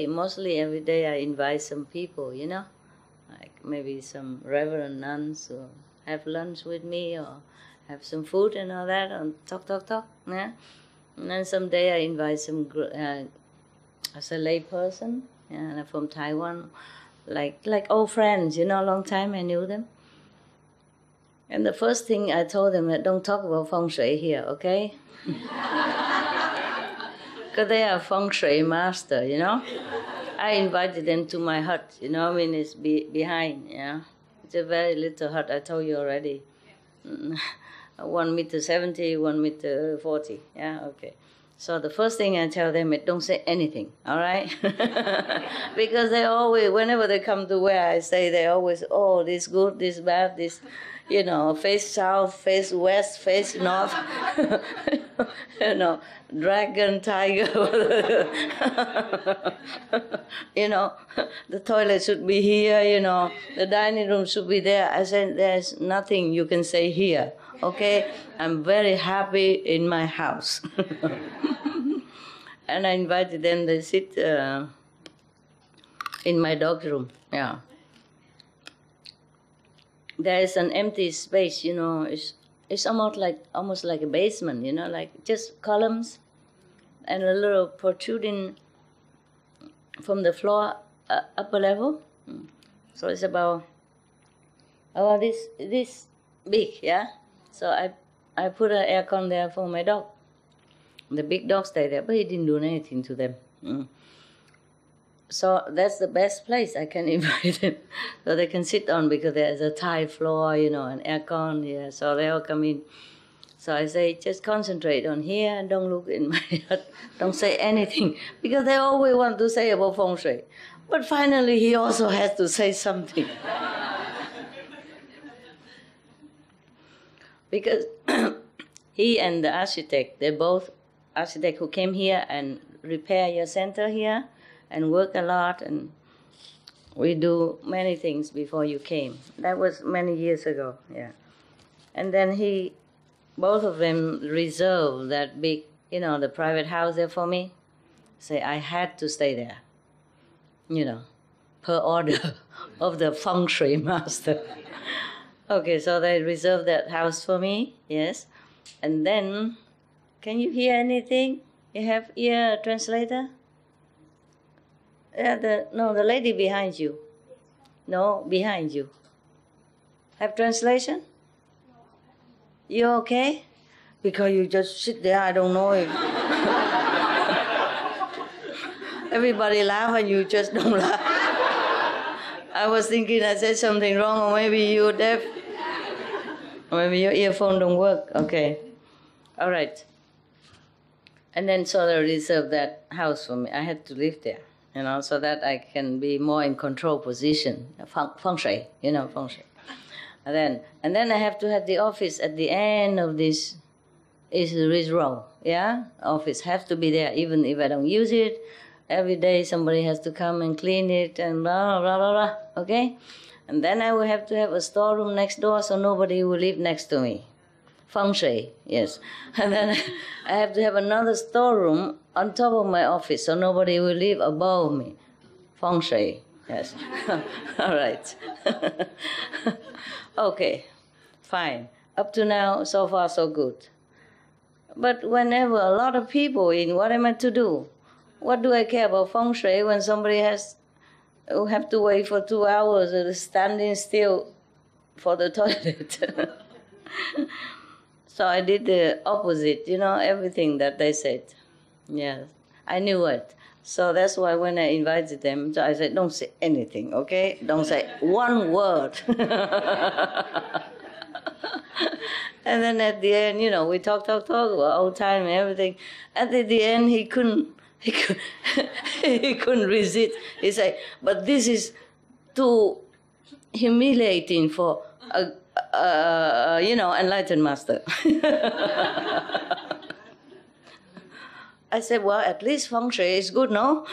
Mostly every day, I invite some people. Like maybe some reverend nuns who have lunch with me or have some food and all that, and talk. Yeah. And then someday I invite some as a lay person, from Taiwan, like old friends, long time I knew them. And the first thing I told them that don't talk about feng shui here, okay? Because they are feng shui master, I invited them to my hut, it's behind, It's a very little hut, I told you already. 1.70 meters, 1.40 meters, okay. So the first thing I tell them is don't say anything, all right? Because they always, whenever they come to where I stay, they always, this good, this bad, this, face south, face west, face north, dragon, tiger, the toilet should be here, the dining room should be there. I said, there's nothing you can say here, okay? I'm very happy in my house. And I invited them to sit in my dog's room, There is an empty space, it's almost like a basement, like just columns and a little protruding from the floor upper level. So it's about this big, So I put an aircon there for my dog. The big dog stayed there, but he didn't do anything to them. So that's the best place I can invite them, so they can sit on, because there's a tile floor, an aircon, so they all come in. So I say, just concentrate on here and don't look in my hut. Don't say anything, because they always want to say about feng shui. But finally, he also has to say something. Because he and the architect, they're both architect who came here and repair your center here and work a lot, and we do many things before you came. That was many years ago, And then both of them reserved that big, the private house there for me. Say I had to stay there, per order of the feng shui master. Okay, so they reserved that house for me, yes. And then, can you hear anything? You have ear translator? The lady behind you. No, behind you. Have translation? You okay? Because you just sit there, I don't know if... Everybody laugh and you just don't laugh. I was thinking I said something wrong, or maybe you're deaf. Or maybe your earphone don't work. Okay. All right. And then so they reserved that house for me. I had to live there, so that I can be more in control position. Feng shui, feng shui. And then I have to have the office at the end of this row, Office has to be there, even if I don't use it. Every day somebody has to come and clean it and blah, blah, blah, blah, okay? And then I will have to have a storeroom next door so nobody will live next to me. Feng shui, yes. And then I have to have another storeroom on top of my office so nobody will live above me. Feng shui, yes. All right. Okay, fine. Up to now, so far so good. But whenever a lot of people in, what am I to do? What do I care about feng shui when somebody who have to wait for 2 hours or standing still for the toilet? So I did the opposite, everything that they said. Yes, I knew it. So that's why when I invited them, so I said, don't say anything, okay? Don't say one word. And then at the end, we talk about old time and everything. And at the end, he couldn't he couldn't resist. He said, but this is too humiliating for enlightened master. I said, well, at least feng shui is good, no?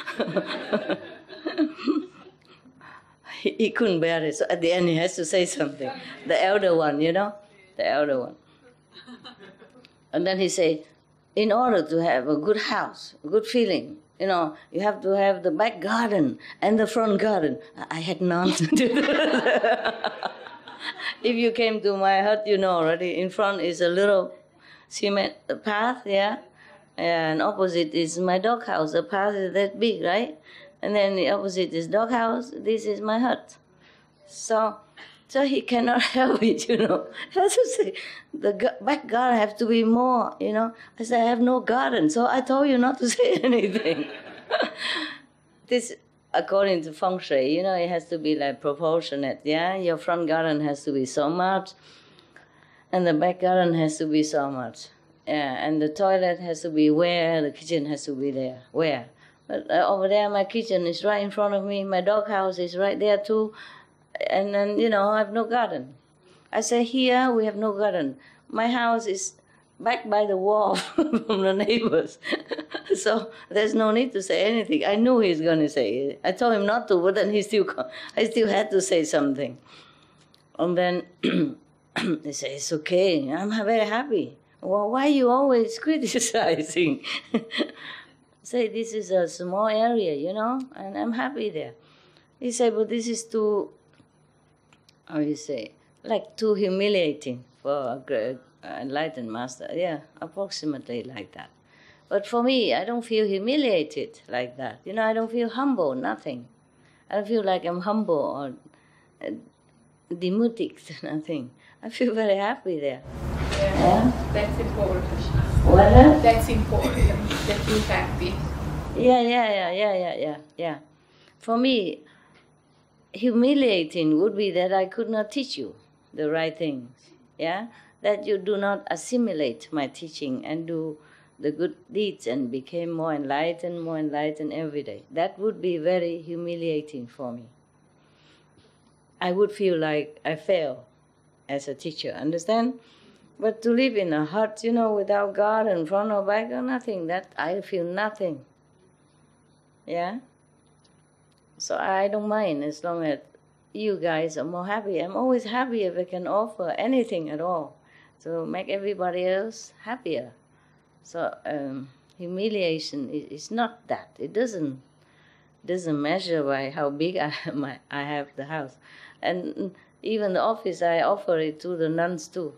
He couldn't bear it. So at the end, he has to say something. The elder one, the elder one. And then he said, in order to have a good house, a good feeling, you have to have the back garden and the front garden. I had none to do that. If you came to my hut, already, in front is a little cement path, yeah? And opposite is my doghouse. The path is that big, right? And then the opposite is doghouse. This is my hut. So he cannot help it, He has to say, the back garden have to be more, I said, I have no garden, so I told you not to say anything. This, according to feng shui, it has to be like proportionate, yeah? Your front garden has to be so much, and the back garden has to be so much. Yeah, and the toilet has to be where, the kitchen has to be there, where. But over there, my kitchen is right in front of me, my doghouse is right there too, and then, I have no garden. I say, here we have no garden. My house is back by the wall from the neighbors. So there's no need to say anything. I knew he's going to say it. I told him not to, but then I still had to say something. And then they say, it's okay, I'm very happy. Well, why are you always criticizing? Say, this is a small area, and I'm happy there. He said, but this is too, too humiliating for a great enlightened master. Yeah, approximately like that. But for me, I don't feel humiliated like that. I don't feel humble, nothing. I don't feel like I'm humble or demutic, nothing. I feel very happy there. Yeah. That's important. What? That's important, that you're happy. Yeah. For me, humiliating would be that I could not teach you the right things, yeah? That you do not assimilate my teaching and do the good deeds and became more enlightened every day. That would be very humiliating for me. I would feel like I fail as a teacher, understand? But to live in a hut, without God in front or back or nothing, that I feel nothing. Yeah? So I don't mind as long as you guys are more happy. I'm always happy if I can offer anything at all to make everybody else happier. So humiliation is not that. It doesn't measure by how big I have the house. And even the office, I offer it to the nuns too.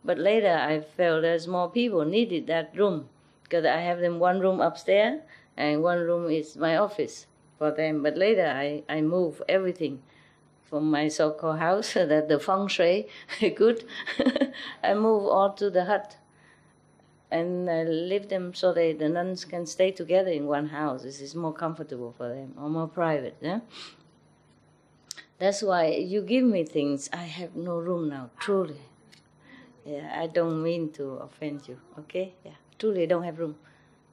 But later I felt there's more people needed that room, because I have them one room upstairs and one room is my office for them. But later I move everything from my so-called house that the feng shui good. I move all to the hut and I leave them so the nuns can stay together in one house. This is more comfortable for them, or more private. Yeah? That's why you give me things, I have no room now, truly. Yeah, I don't mean to offend you, okay? Yeah, truly I don't have room,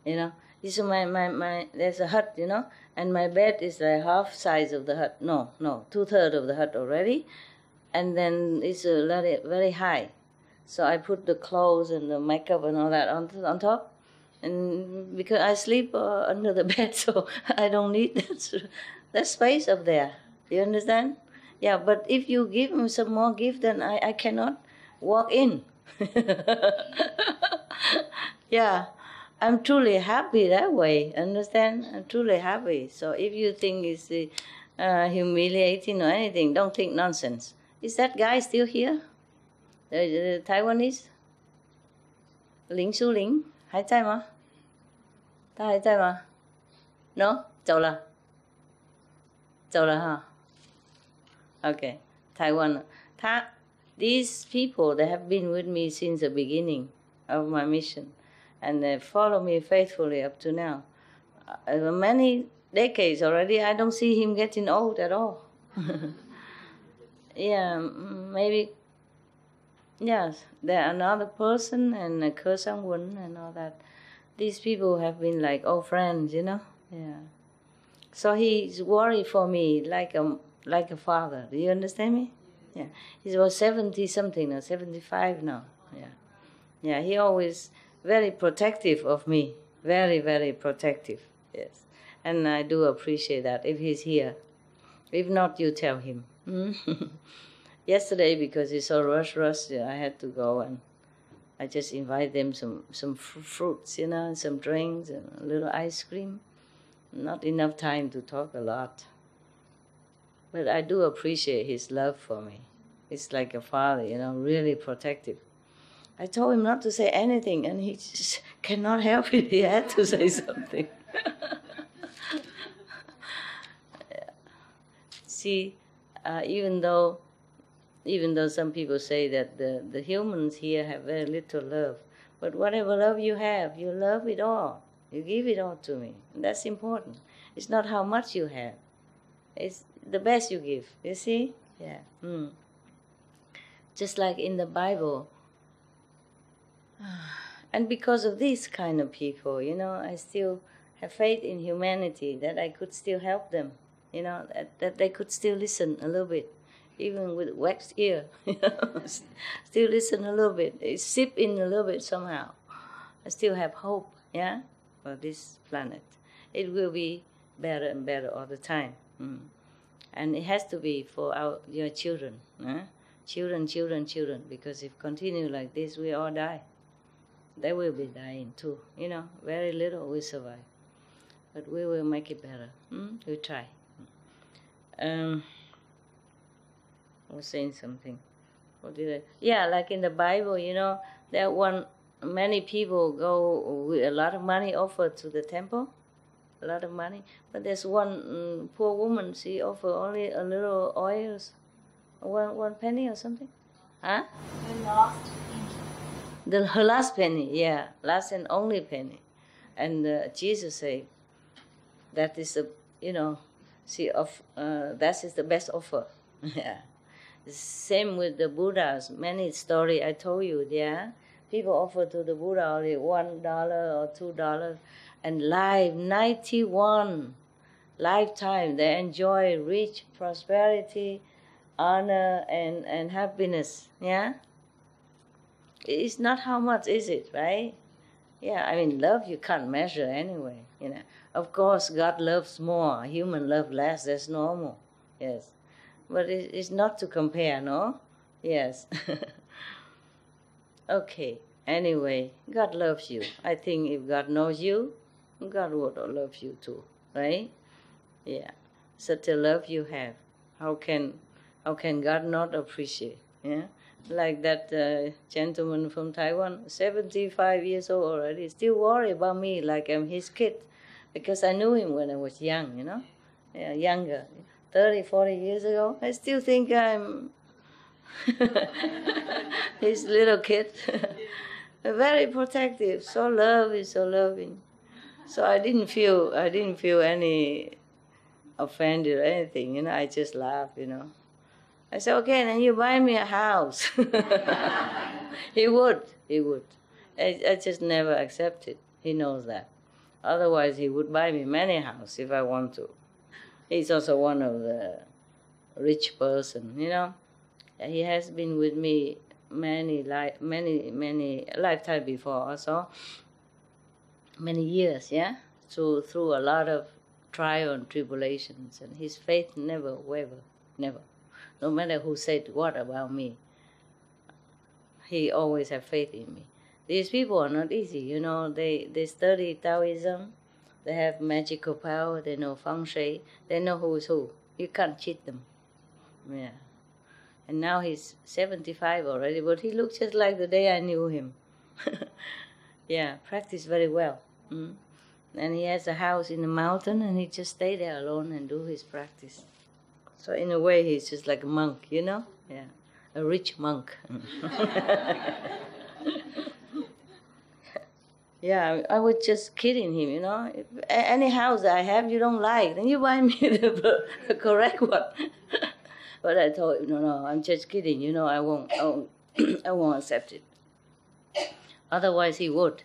This is my there's a hut, and my bed is the half size of the hut. No, 2/3 of the hut already, and then it's very, very high. So I put the clothes and the makeup and all that on top, and because I sleep under the bed, so I don't need that space up there. You understand? Yeah, but if you give me some more gift, then I cannot walk in. Yeah, I'm truly happy that way, understand? I'm truly happy. So if you think it's humiliating or anything, don't think nonsense. Is that guy still here? The Taiwanese? 林书玲还在吗？他还在吗？ No? 走了哈。 Okay, Taiwan. These people, they have been with me since the beginning of my mission, and they follow me faithfully up to now. Many decades already, I don't see him getting old at all. Yeah, maybe, yes, there another person and Ke Sang-won and all that. These people have been like old friends, Yeah. So he's worried for me like a father. Do you understand me? Yeah. He's about 70 something now, 75 now. Yeah. Yeah, he always very protective of me. Very, very protective. Yes. And I do appreciate that if he's here. If not, you tell him. Yesterday, because it's so rush, I had to go and I just invite them some fruits, and some drinks and a little ice cream. Not enough time to talk a lot. But I do appreciate his love for me. It's like a father, really protective. I told him not to say anything, and he just cannot help it. He had to say something. Yeah. See, even though some people say that the humans here have very little love, but whatever love you have, you love it all. You give it all to me. And that's important. It's not how much you have. It's the best you give. You see? Yeah. Just like in the Bible. And because of these kind of people, I still have faith in humanity, that I could still help them, that they could still listen a little bit, even with waxed ear, still listen a little bit, sip in a little bit somehow. I still have hope, for this planet. It will be better and better all the time. And it has to be for your children, children, because if continue like this, we all die. They will be dying too, very little will survive. But we will make it better. We'll try. I was saying something. What did I? Yeah, like in the Bible, there many people go with a lot of money offered to the temple, a lot of money. But there's one poor woman, she offered only a little oils, one penny or something. Huh? Her last penny, yeah, last and only penny. And Jesus said, that is that is the best offer. Yeah. Same with the Buddhas. Many story I told you, yeah. People offer to the Buddha only $1 or $2, and 91 lifetime they enjoy rich prosperity, honor, and happiness. Yeah. It's not how much is it, right? Yeah, I mean, love you can't measure anyway. Of course, God loves more, human love less. That's normal. Yes. But it's not to compare, no? Yes. Okay. Anyway, God loves you. I think if God knows you, God would love you too, right? Yeah. Such a love you have. How can God not appreciate? Yeah. Like that gentleman from Taiwan, 75 years old already, still worry about me like I'm his kid, because I knew him when I was young, yeah, younger. 30, 40 years ago, I still think I'm his little kid. Very protective, so loving. So I didn't feel any offended or anything, I just laughed, I said, okay, then you buy me a house. He would. I just never accepted. He knows that. Otherwise, he would buy me many houses if I want to. He's also one of the rich person, He has been with me many lifetime before also. Many years, yeah? So through a lot of trial and tribulations, and his faith never wavered, never. No matter who said what about me, he always had faith in me. These people are not easy, they study Taoism, they have magical power, they know feng shui, they know who is who. You can't cheat them. Yeah. And now he's 75 already, but he looks just like the day I knew him. Yeah, practice very well. And he has a house in the mountain, and he just stay there alone and do his practice. So in a way, he's just like a monk, Yeah, a rich monk. Yeah, I was just kidding him, you know. If any house I have you don't like, then you buy me the correct one. But I told him, no, I'm just kidding, you know. I won't I won't accept it. Otherwise, he would,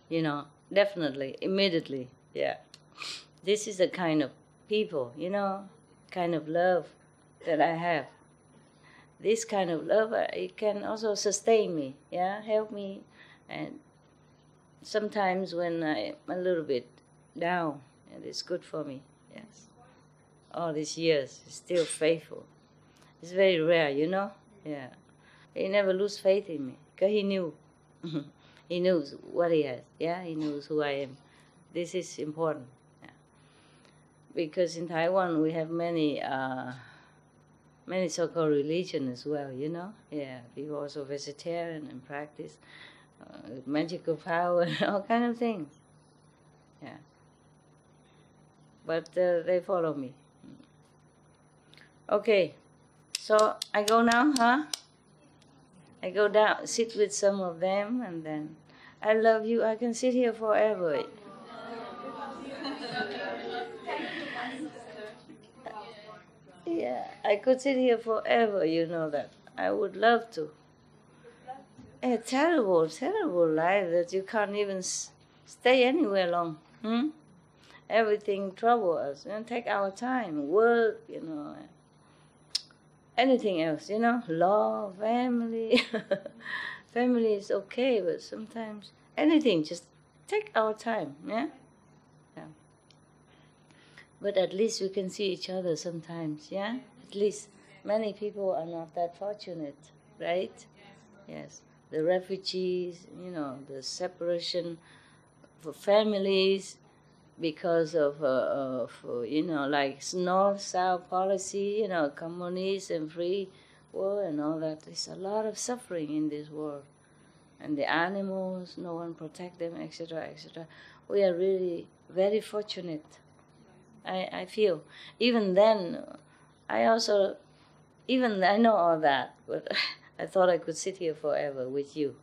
you know, definitely, immediately, yeah. This is the kind of people, you know, kind of love that I have. This kind of love, it can also sustain me, yeah, help me. And sometimes when I'm a little bit down, and it's good for me, yes. All these years, he's still faithful. It's very rare, you know, yeah. He never lose faith in me, because he knew. He knows what he has, yeah, he knows who I am. This is important, yeah. Because in Taiwan we have many so-called religion as well, you know, yeah. People also vegetarian and practice magical power and all kind of things, yeah. But they follow me. Okay, so I go now, huh? I go down, sit with some of them, and then I love you. I can sit here forever. Yeah, I could sit here forever, you know that. I would love to. A terrible, terrible life that you can't even stay anywhere long. Everything troubles us. And take our time, work, you know. Anything else, you know, law, family. Family is okay, but sometimes anything, just take our time, yeah? Yeah. But at least we can see each other sometimes, yeah? At least many people are not that fortunate, right? Yes. The refugees, you know, the separation for families because of you know, like north-south policy, you know, communist and free world and all that. There's a lot of suffering in this world. And the animals, no one protect them, etc., etc. We are really very fortunate, I feel. Even then, I know all that, but I thought I could sit here forever with you.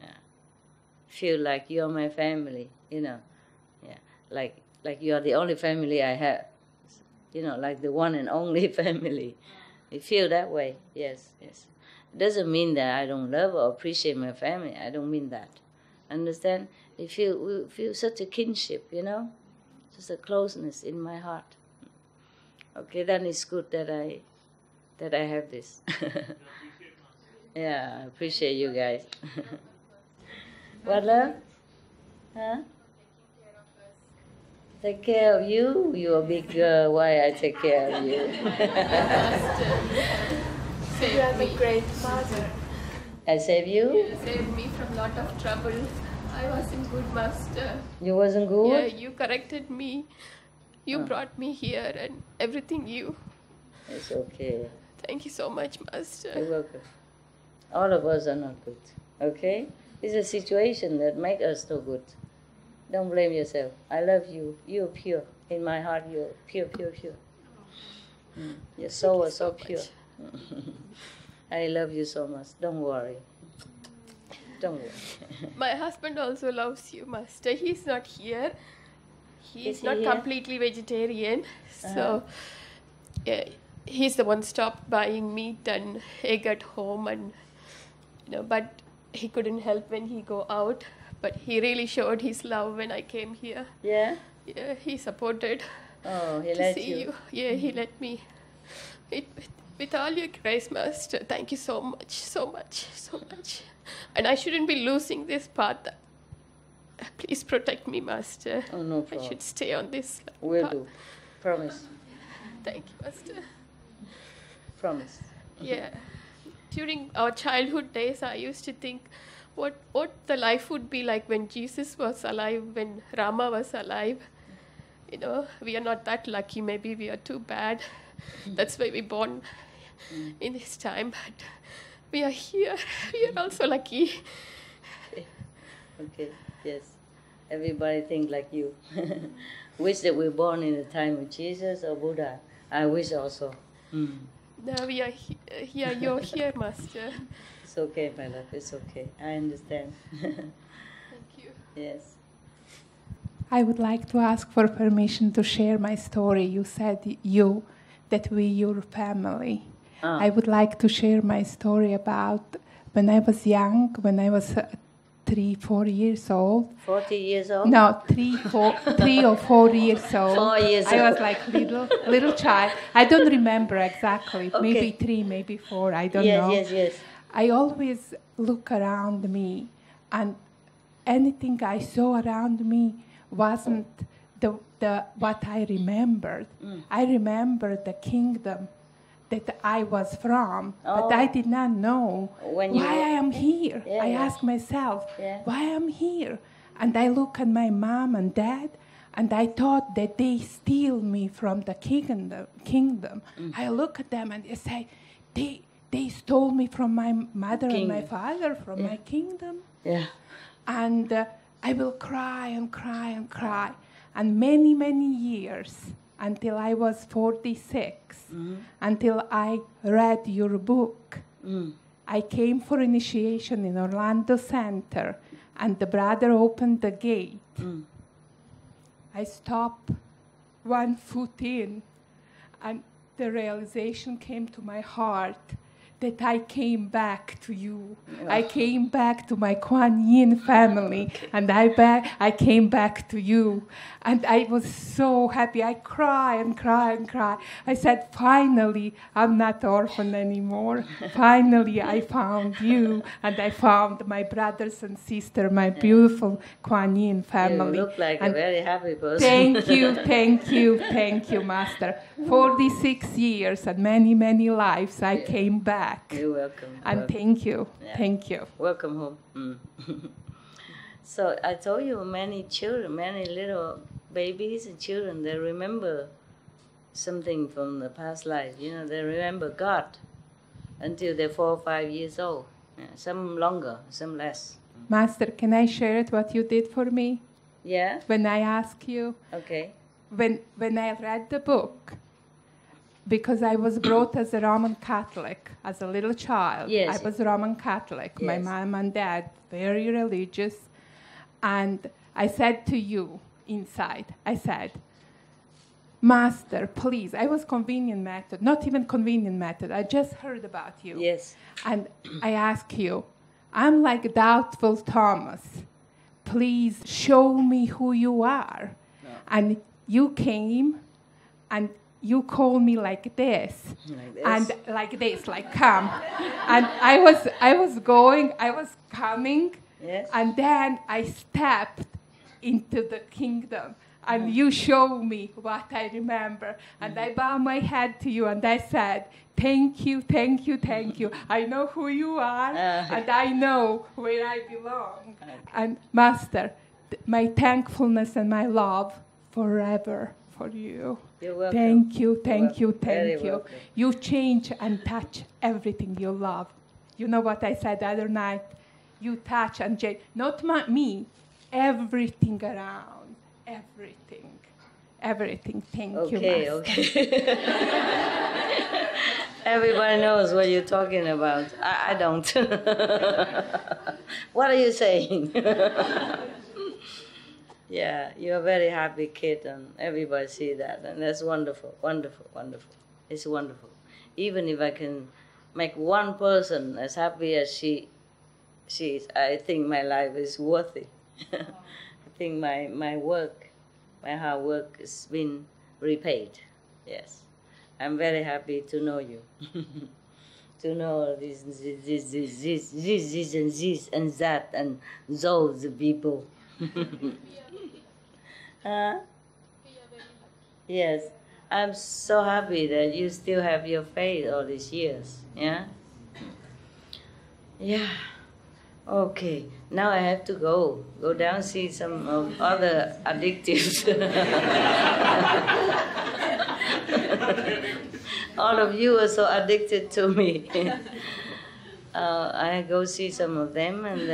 Yeah. Feel like you're my family, you know. Yeah. Like you're the only family I have. You know, like the one and only family. You feel that way, yes, yes. It doesn't mean that I don't love or appreciate my family. I don't mean that. Understand? We feel such a kinship, you know? Just a closeness in my heart. Okay, then it's good that I have this. Yeah, I appreciate you guys. What, love? Huh? Take care of you? You're a big girl. Why I take care of you? You are a great mother. I save you? You saved me from a lot of trouble. I wasn't good, Master. You wasn't good? Yeah, you corrected me. You brought me here and everything you. It's okay. Thank you so much, Master. You're welcome. All of us are not good, okay? It's a situation that makes us no good. Don't blame yourself. I love you. You're pure. In my heart, you're pure, pure, pure. Your soul is so pure. I love you so much. Don't worry. Don't worry. My husband also loves you, Master. He's not here. He's Is he not here? completely vegetarian. So yeah, he's the one stopped buying meat and egg at home, and you know, but he couldn't help when he go out. But he really showed his love when I came here. Yeah? Yeah, he supported. Oh, he to let see you. you. Yeah, he let me. With all your grace, Master, thank you so much, so much, so much. And I shouldn't be losing this path. Please protect me, Master. Oh, no I problem. should stay on this Will path. do. Promise. Thank you, Master. Promise. Yeah. During our childhood days, I used to think what the life would be like when Jesus was alive, when Rama was alive. You know, we are not that lucky. Maybe we are too bad. That's why we born in this time. But we are here. We are also lucky. Okay, yes. Everybody think like you. Wish that we're born in the time of Jesus or Buddha. I wish also. Now we are here. You're here, Master. It's okay, my love. It's okay. I understand. Thank you. Yes. I would like to ask for permission to share my story. You said that we, your family. I would like to share my story about when I was young, when I was 3-4 years old. 40 years old? No, 3 or 4 years old. 4 years old. I was like little child. I don't remember exactly. Okay. Maybe 3, maybe 4. I don't know. Yes. I always look around me, and anything I saw around me wasn't the what I remembered. I remembered the kingdom that I was from, but I did not know why I am here. I asked myself, why I'm here? And I look at my mom and dad, and I thought that they steal me from the kingdom. I look at them and I say, they stole me from my mother and my father, from my kingdom. Yeah. And I will cry and cry and cry. And many, many years, until I was 46, until I read your book. I came for initiation in Orlando Center, and the brother opened the gate. I stopped 1 foot in, and the realization came to my heart that I came back to you. I came back to my Kuan Yin family, and I came back to you. And I was so happy. I cry and cry and cry. I said, finally, I'm not orphan anymore. Finally, I found you, and I found my brothers and sisters, my beautiful Kuan Yin family. You look like a very happy person. Thank you, Master. 46 years and many, many lives, I came back. You're welcome. And welcome. thank you. Yeah. Thank you. Welcome home. So I told you many children, many little babies and children, they remember something from the past life. You know, they remember God until they're 4 or 5 years old. Yeah, some longer, some less. Master, can I share it what you did for me? Yeah? When I ask you. Okay. When I read the book, because I was brought as a Roman Catholic, as a little child. Yes. I was Roman Catholic. Yes. My mom and dad, very religious. And I said to you inside, I said, Master, please, I was convenient method, not even convenient method. I just heard about you. Yes. And I ask you, I'm like doubtful Thomas. Please show me who you are. No. And you came and you called me like this. And like this, like come. And I was coming, yes. And then I stepped into the kingdom. And you showed me what I remember. And I bowed my head to you and I said, thank you. I know who you are and I know where I belong. Okay. And Master, my thankfulness and my love forever for you. You're welcome. Thank you. Welcome. You change and touch everything you love. You know what I said the other night? You touch and change, not me, everything around. Everything. Thank you, Master. Okay. Everybody knows what you're talking about. I don't. What are you saying? Yeah, you're a very happy kid, and everybody see that, and that's wonderful. It's wonderful. Even if I can make one person as happy as she is, I think my life is worthy. I think my work, my hard work has been repaid. Yes, I'm very happy to know you. To know this and that and those people. Yes, I'm so happy that you still have your faith all these years. Yeah. Okay, now I have to go down see some other addictives. All of you are so addicted to me. I go see some of them, and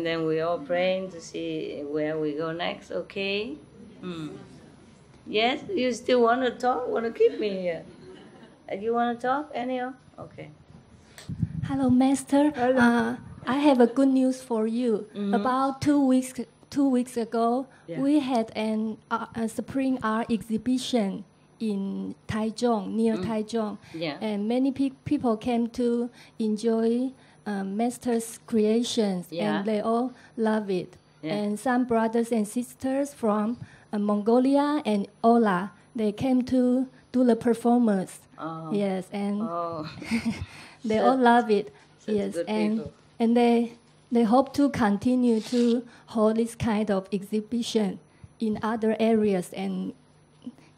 then we all praying to see where we go next. Okay. Yes, you still want to talk? Want to keep me here? You want to talk, anyhow? Okay. Hello, Master. Hello. I have a good news for you. About 2 weeks ago, we had a spring art exhibition in Taichung, near Taichung. Yeah. And many people came to enjoy Master's creations, and they all love it. Yeah. And some brothers and sisters from Mongolia and Ola, they came to do the performance. Oh. Yes, and Oh. they all love it. Yes, good and people. and they hope to continue to hold this kind of exhibition in other areas and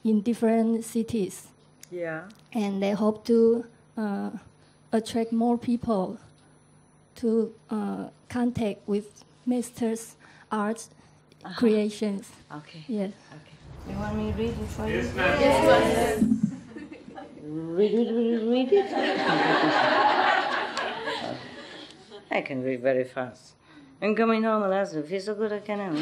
in different cities. Yeah. And they hope to attract more people to contact with Master's art creations. Okay. Yes. Okay. You want me to read it for you? Yes, ma'am. Read it. I can read very fast. I'm coming home, Alaska. Feel so good I can.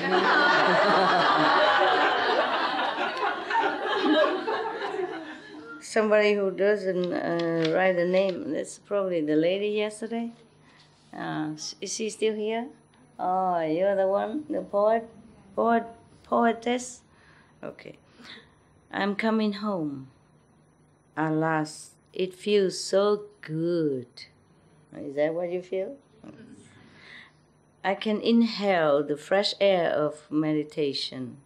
Somebody who doesn't write a name. That's probably the lady yesterday. Is she still here? Oh, you're the one, the poetess. Okay. I'm coming home. Alas, it feels so good. Is that what you feel? I can inhale the fresh air of meditation.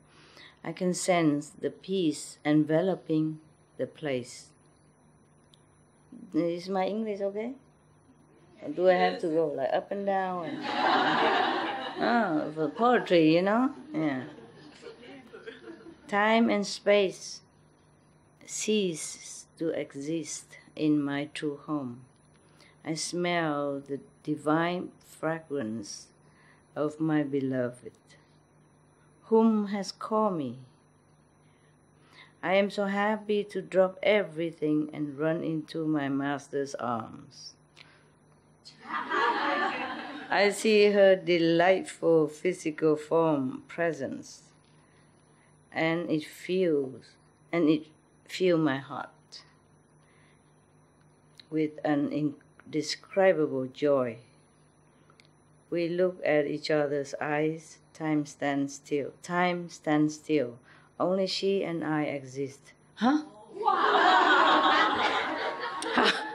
I can sense the peace enveloping the place. Is my English okay? Or do I have to go like up and down? For poetry, you know? Yeah. Time and space cease to exist in my true home. I smell the divine fragrance of my beloved, whom has called me. I am so happy to drop everything and run into my master's arms. I see her delightful physical form presence, and it fills my heart with an indescribable joy. We look at each other's eyes. Time stands still. Time stands still. Only she and I exist. Huh?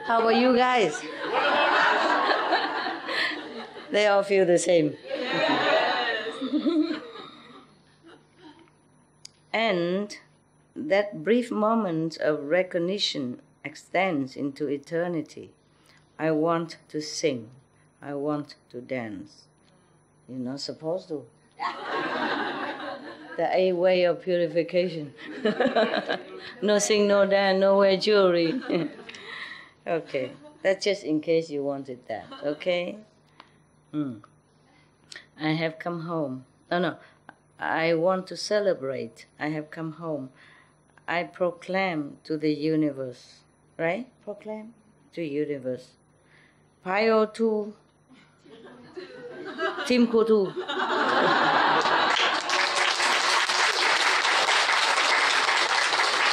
How about you guys? They all feel the same. And that brief moment of recognition extends into eternity. I want to sing. I want to dance. You're not supposed to. The 8 way of purification. No sing, no dance, no wear jewelry. Okay, that's just in case you wanted that, okay? I have come home. No, I want to celebrate. I have come home. I proclaim to the universe, right? Proclaim to universe. Pio tu. Tim Kutu.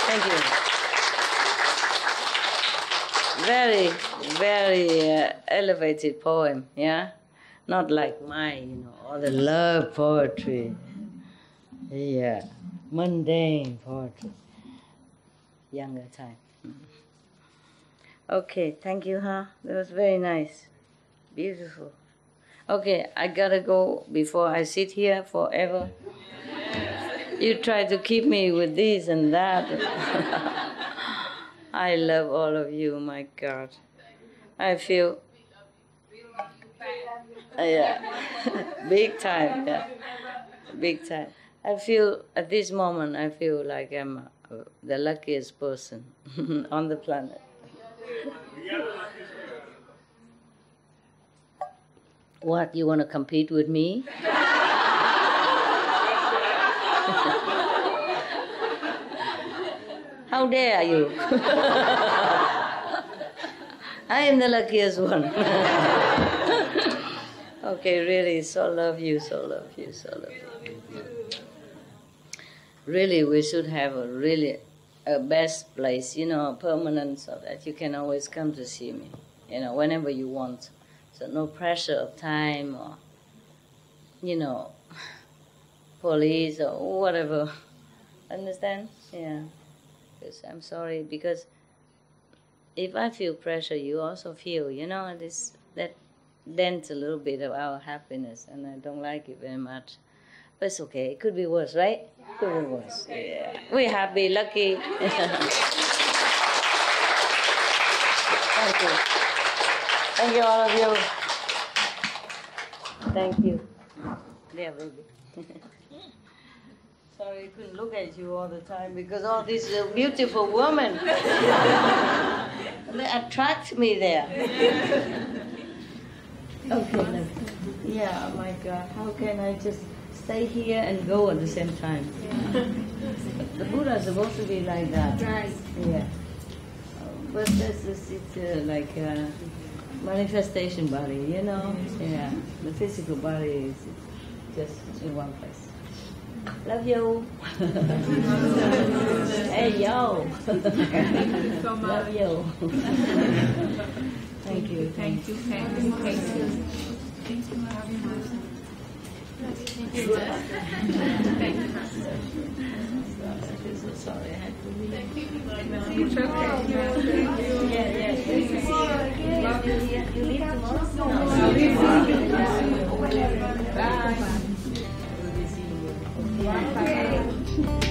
Thank you. Very, very elevated poem, yeah? Not like mine, all the love poetry. Yeah, mundane poetry. Younger time. Okay, thank you, huh? That was very nice. Beautiful. Okay, I gotta go before I sit here forever. You try to keep me with this and that. I love all of you, my God. I feel... big time, yeah. Big time. I feel, at this moment, I feel like I'm the luckiest person on the planet. What, you want to compete with me? How dare you? I am the luckiest one. Okay, really, so love you, so love you, so love you. Really, we should have a best place, permanent, so that you can always come to see me, whenever you want. So no pressure of time or, police or whatever. Understand? Yeah. Because I'm sorry, because if I feel pressure, you also feel, that dents a little bit of our happiness, and I don't like it very much. But it's okay. It could be worse, right? Could be worse. Yeah. We're happy, lucky. Thank you. Thank you, all of you. Thank you. There, baby. Sorry, I couldn't look at you all the time because all these beautiful women, they attract me there. Okay. Yeah, oh my God, how can I just stay here and go at the same time? The Buddha is supposed to be like that. Right. Yeah. But it's like a manifestation body, Yeah. The physical body is just in one place. Love you. Hey, yo. Thank you so much. Love you. Thank you. Thank you. Thank you. Thank you. Thank you. Thank you. I'm so sorry I had to leave. It's okay. Yeah. You leave tomorrow? No. Bye. Bye.